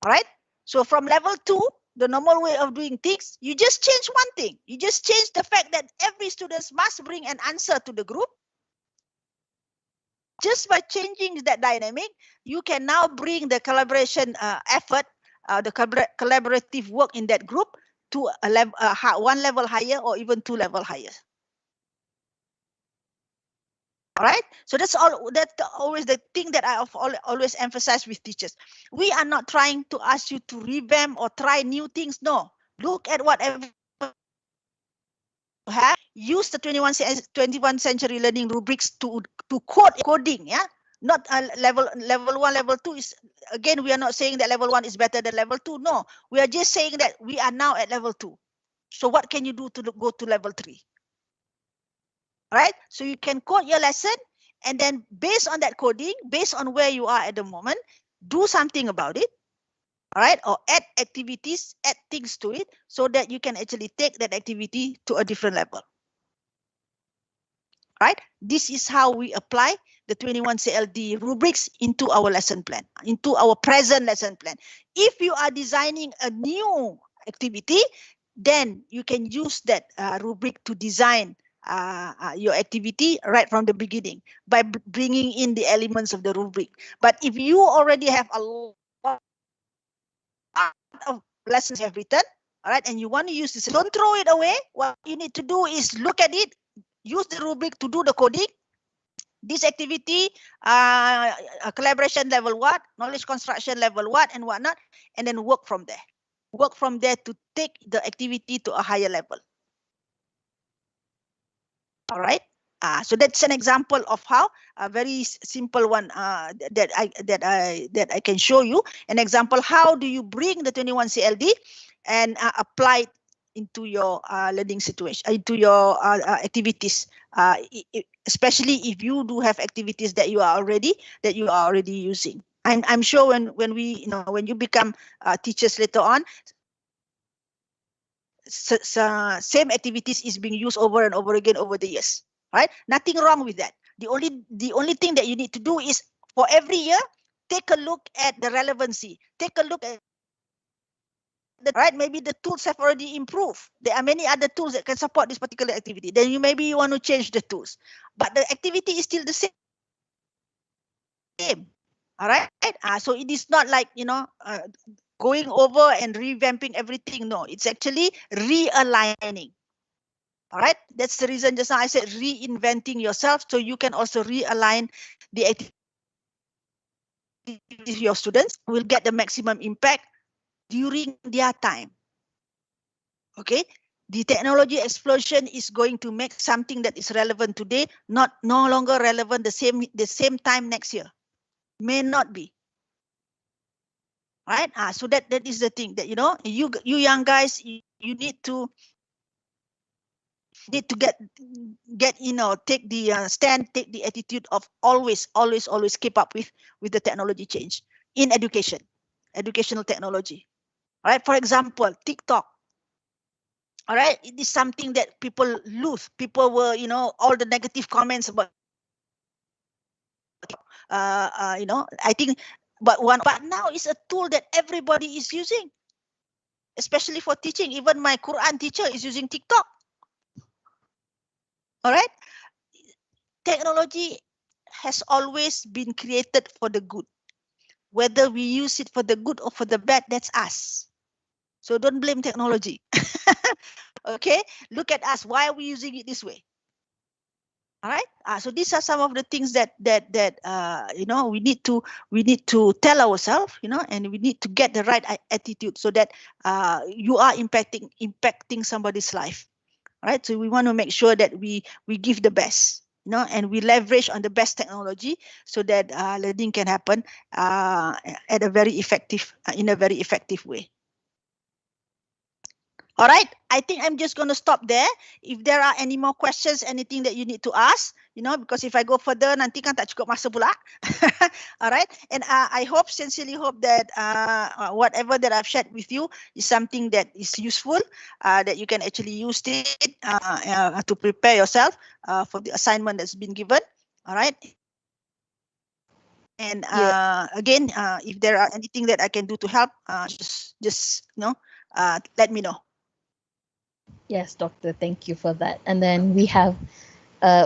[SPEAKER 2] All right. So from level 2, the normal way of doing things, you just change one thing. You just change the fact that every student must bring an answer to the group. Just by changing that dynamic, you can now bring the collaboration effort, the collaborative work in that group to a level, one level higher, or even 2 level higher. All right. So that's always the thing that I always emphasize with teachers. We are not trying to ask you to revamp or try new things. No, look at whatever you have. Use the 21st century learning rubrics to code coding. Yeah, not level 1, level 2 is, again, we are not saying that level 1 is better than level 2. No, we are just saying that we are now at level 2. So what can you do to go to level 3? Right? So you can code your lesson, and then based on that coding, based on where you are at the moment, do something about it. All right? Or add activities, add things to it, so that you can actually take that activity to a different level. Right? This is how we apply the 21 CLD rubrics into our lesson plan, into our present lesson plan. If you are designing a new activity, then you can use that rubric to design your activity right from the beginning by bringing in the elements of the rubric. But if you already have a lot of lessons you have written, all right, and you want to use this, don't throw it away. What you need to do is look at it, use the rubric to do the coding. This activity, collaboration level what, knowledge construction level what, and whatnot, and then work from there. Work from there to take the activity to a higher level. All right. So that's an example of how a very simple one that I can show you. An example, how do you bring the 21 CLD and apply it into your learning situation, into your activities, especially if you do have activities that you are already using. I'm sure when you become teachers later on, same activities is being used over and over again over the years, right? Nothing wrong with that. The only thing that you need to do is For every year, take a look at the relevancy. Take a look at right, maybe the tools have already improved. There are many other tools that can support this particular activity. Then you maybe you want to change the tools, but the activity is still the same. All right. So it is not like going over and revamping everything. No, it's actually realigning. All right. That's the reason just now I said reinventing yourself, so you can also realign the activity. Your students will get the maximum impact during their time. Okay, the technology explosion is going to make something that is relevant today no longer relevant the same time next year. May not be. Right? So that is the thing that you young guys, you need to get take the stand, take the attitude of always keep up with the technology change in educational technology. All right, for example, TikTok. All right, it is something that people lose. People were, all the negative comments about, I think, but now it's a tool that everybody is using, especially for teaching. Even my Quran teacher is using TikTok. All right, technology has always been created for the good. Whether we use it for the good or for the bad, that's us. So don't blame technology. Okay, look at us. Why are we using it this way? All right. So these are some of the things that we need to tell ourselves, and we need to get the right attitude so that you are impacting somebody's life. All right. So we want to make sure that we give the best, and we leverage on the best technology so that learning can happen in a very effective way. All right, I think I'm just going to stop there. If there are any more questions, anything that you need to ask, because if I go further, nanti kan tak cukup masa pula. All right, and I sincerely hope that whatever that I've shared with you is something that is useful, that you can actually use it to prepare yourself for the assignment that's been given. All right. And again, if there are anything that I can do to help, just let me know.
[SPEAKER 1] Yes, doctor, thank you for that. And then we have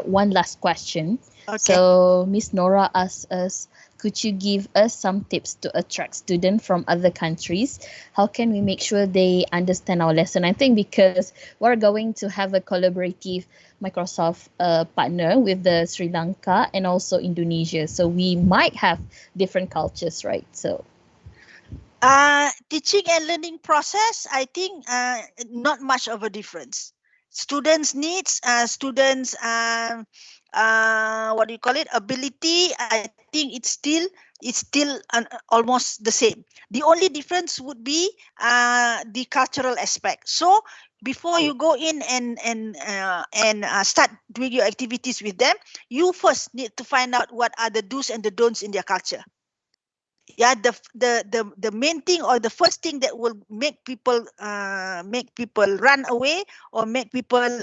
[SPEAKER 1] one last question.
[SPEAKER 2] Okay.
[SPEAKER 1] So Miss Nora asks us, could you give us some tips to attract students from other countries? How can we make sure they understand our lesson? I think because we're going to have a collaborative Microsoft partner with the Sri Lanka and also Indonesia. So we might have different cultures, right? So
[SPEAKER 2] teaching and learning process, I think not much of a difference. Students' needs, students' what do you call it? Ability. I think it's still almost the same. The only difference would be the cultural aspect. So before you go in and start doing your activities with them, you first need to find out what are the do's and the don'ts in their culture. Yeah, the main thing or the first thing that will make people run away or make people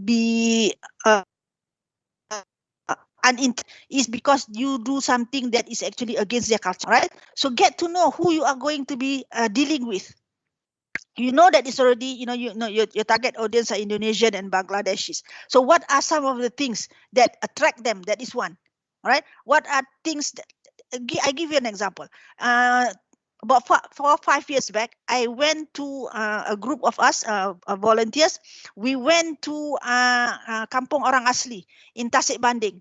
[SPEAKER 2] be is because you do something that is actually against their culture, right? So get to know who you are going to be dealing with. You know that it's already, your target audience are Indonesian and Bangladeshis. So what are some of the things that attract them? That is one. All right. What are things that I give you an example. About 4 or 5 years back, I went to a group of us, volunteers. We went to Kampung Orang Asli in Tasik Banding,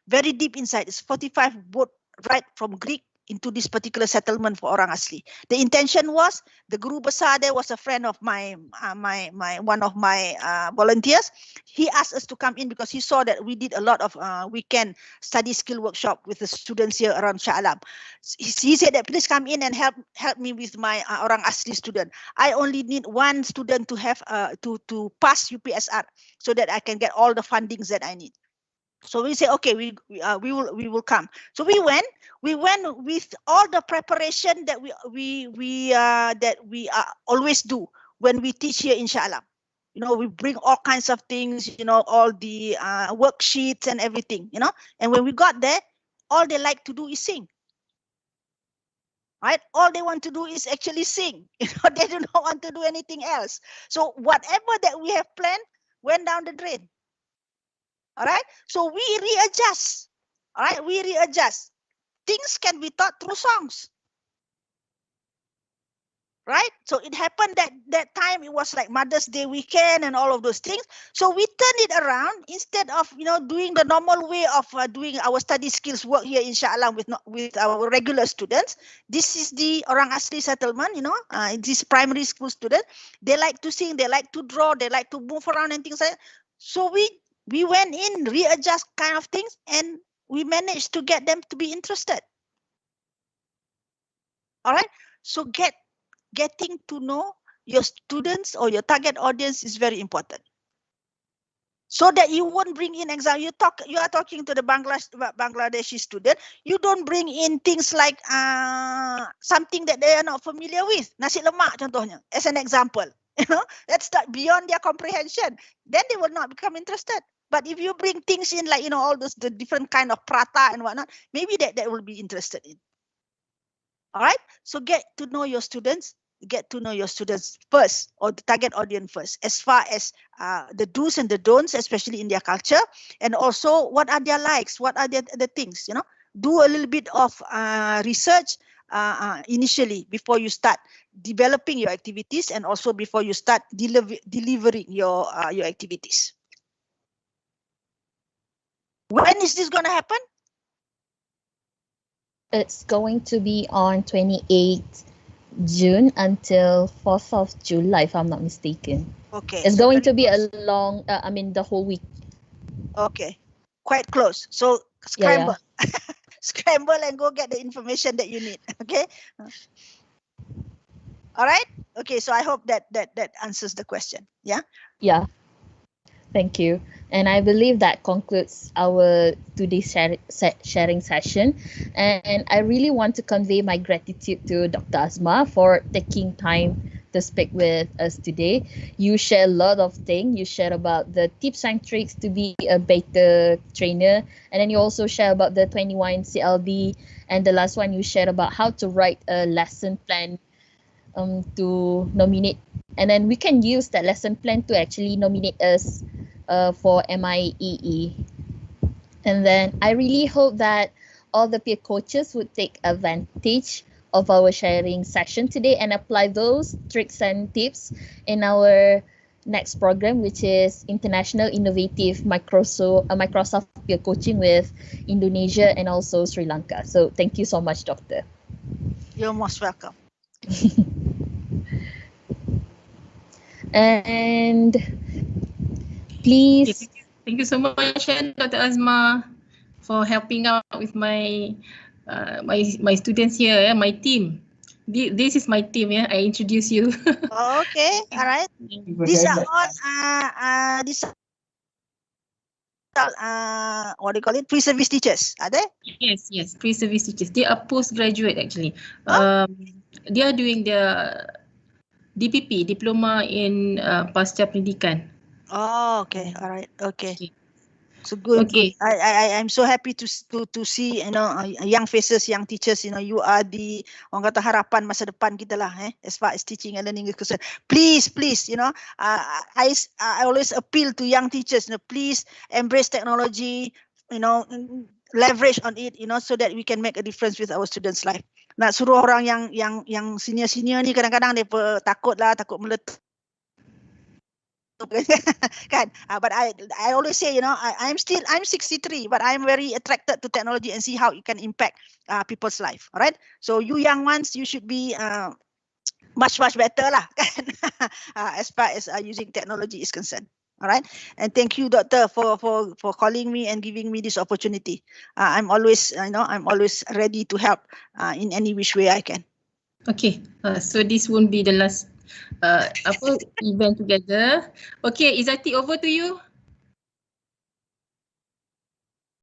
[SPEAKER 2] very deep inside. It's 45 boat ride from Greek into this particular settlement for Orang Asli. The intention was, the guru besar there was a friend of one of my volunteers. He asked us to come in because he saw that we did a lot of weekend study skill workshop with the students here around Shah Alam. He said that please come in and help me with my Orang Asli student. I only need one student to have to pass UPSR so that I can get all the fundings that I need. So we say, okay, we will come. So we went with all the preparation that we always do when we teach here in Shah Alam. We bring all kinds of things, all the worksheets and everything, and when we got there, all they like to do is sing. Right? All they want to do is actually sing. They do not want to do anything else. So whatever that we have planned went down the drain. All right. So we readjust. All right. We readjust. Things can be taught through songs. Right? So it happened that time it was like Mother's Day weekend and all of those things. So we turned it around instead of doing the normal way of doing our study skills work here in Shah Alam with our regular students. This is the Orang Asli settlement. This primary school student. They like to sing, they like to draw, they like to move around and things like that. So we went in, readjust kind of things, and we managed to get them to be interested. All right. So getting to know your students or your target audience is very important. So that you won't bring in example. You are talking to the Bangladeshi student. You don't bring in things like something that they are not familiar with. Nasi lemak contohnya, as an example. That's beyond their comprehension. Then they will not become interested. But if you bring things in like all the different kind of prata and whatnot, maybe that will be interested in. All right. So get to know your students. Get to know your students first, or the target audience first, as far as the do's and the don'ts, especially in their culture, and also what are their likes, what are the things. Do a little bit of research initially before you start developing your activities, and also before you start delivering your activities. When is this going to happen?
[SPEAKER 1] It's going to be on 28th June until 4th of July, if I'm not mistaken.
[SPEAKER 2] Okay.
[SPEAKER 1] It's going to be a long, the whole week.
[SPEAKER 2] Okay. Quite close. So scramble. Yeah. Scramble and go get the information that you need. Okay. All right. Okay. So I hope that answers the question. Yeah.
[SPEAKER 1] Yeah. Thank you. And I believe that concludes our today's sharing session. And I really want to convey my gratitude to Dr. Azma for taking time to speak with us today. You share a lot of things. You share about the tips and tricks to be a better trainer. And then you also share about the 21 CLB. And the last one, you shared about how to write a lesson plan to nominate. And then we can use that lesson plan to actually nominate us for MIEE. And then I really hope that all the peer coaches would take advantage of our sharing session today and apply those tricks and tips in our next program, which is International Innovative Microsoft Peer Coaching with Indonesia and also Sri Lanka. So thank you so much, Doctor.
[SPEAKER 2] You're most welcome.
[SPEAKER 1] And please.
[SPEAKER 9] Thank you so much, Dr. Azma, for helping out with my my students here, my team. This is my team. Yeah, I introduce you.
[SPEAKER 2] Okay, all right. These are all what do you call it? Pre-service teachers, are they?
[SPEAKER 9] Yes, pre-service teachers. They are postgraduate actually. They are doing their DPP, Diploma in Pasca Pendidikan.
[SPEAKER 2] Oh, okay, all right, okay. So good. Okay. Good. I'm so happy to see young faces, young teachers. You are the orang kata harapan masa depan kita lah. As far as teaching and learning is concerned. Please, I always appeal to young teachers. Please embrace technology. Leverage on it. So that we can make a difference with our students' life. Nak suruh orang yang senior ni kadang-kadang dia takut meletup. But I always say, I'm 63, but I'm very attracted to technology and see how it can impact people's life. All right. So you young ones, you should be much better lah, as far as using technology is concerned. All right. And thank you, Doctor, for calling me and giving me this opportunity. I'm always ready to help in any which way I can.
[SPEAKER 9] Okay. So this won't be the last event together. Okay, Izzati, over to you.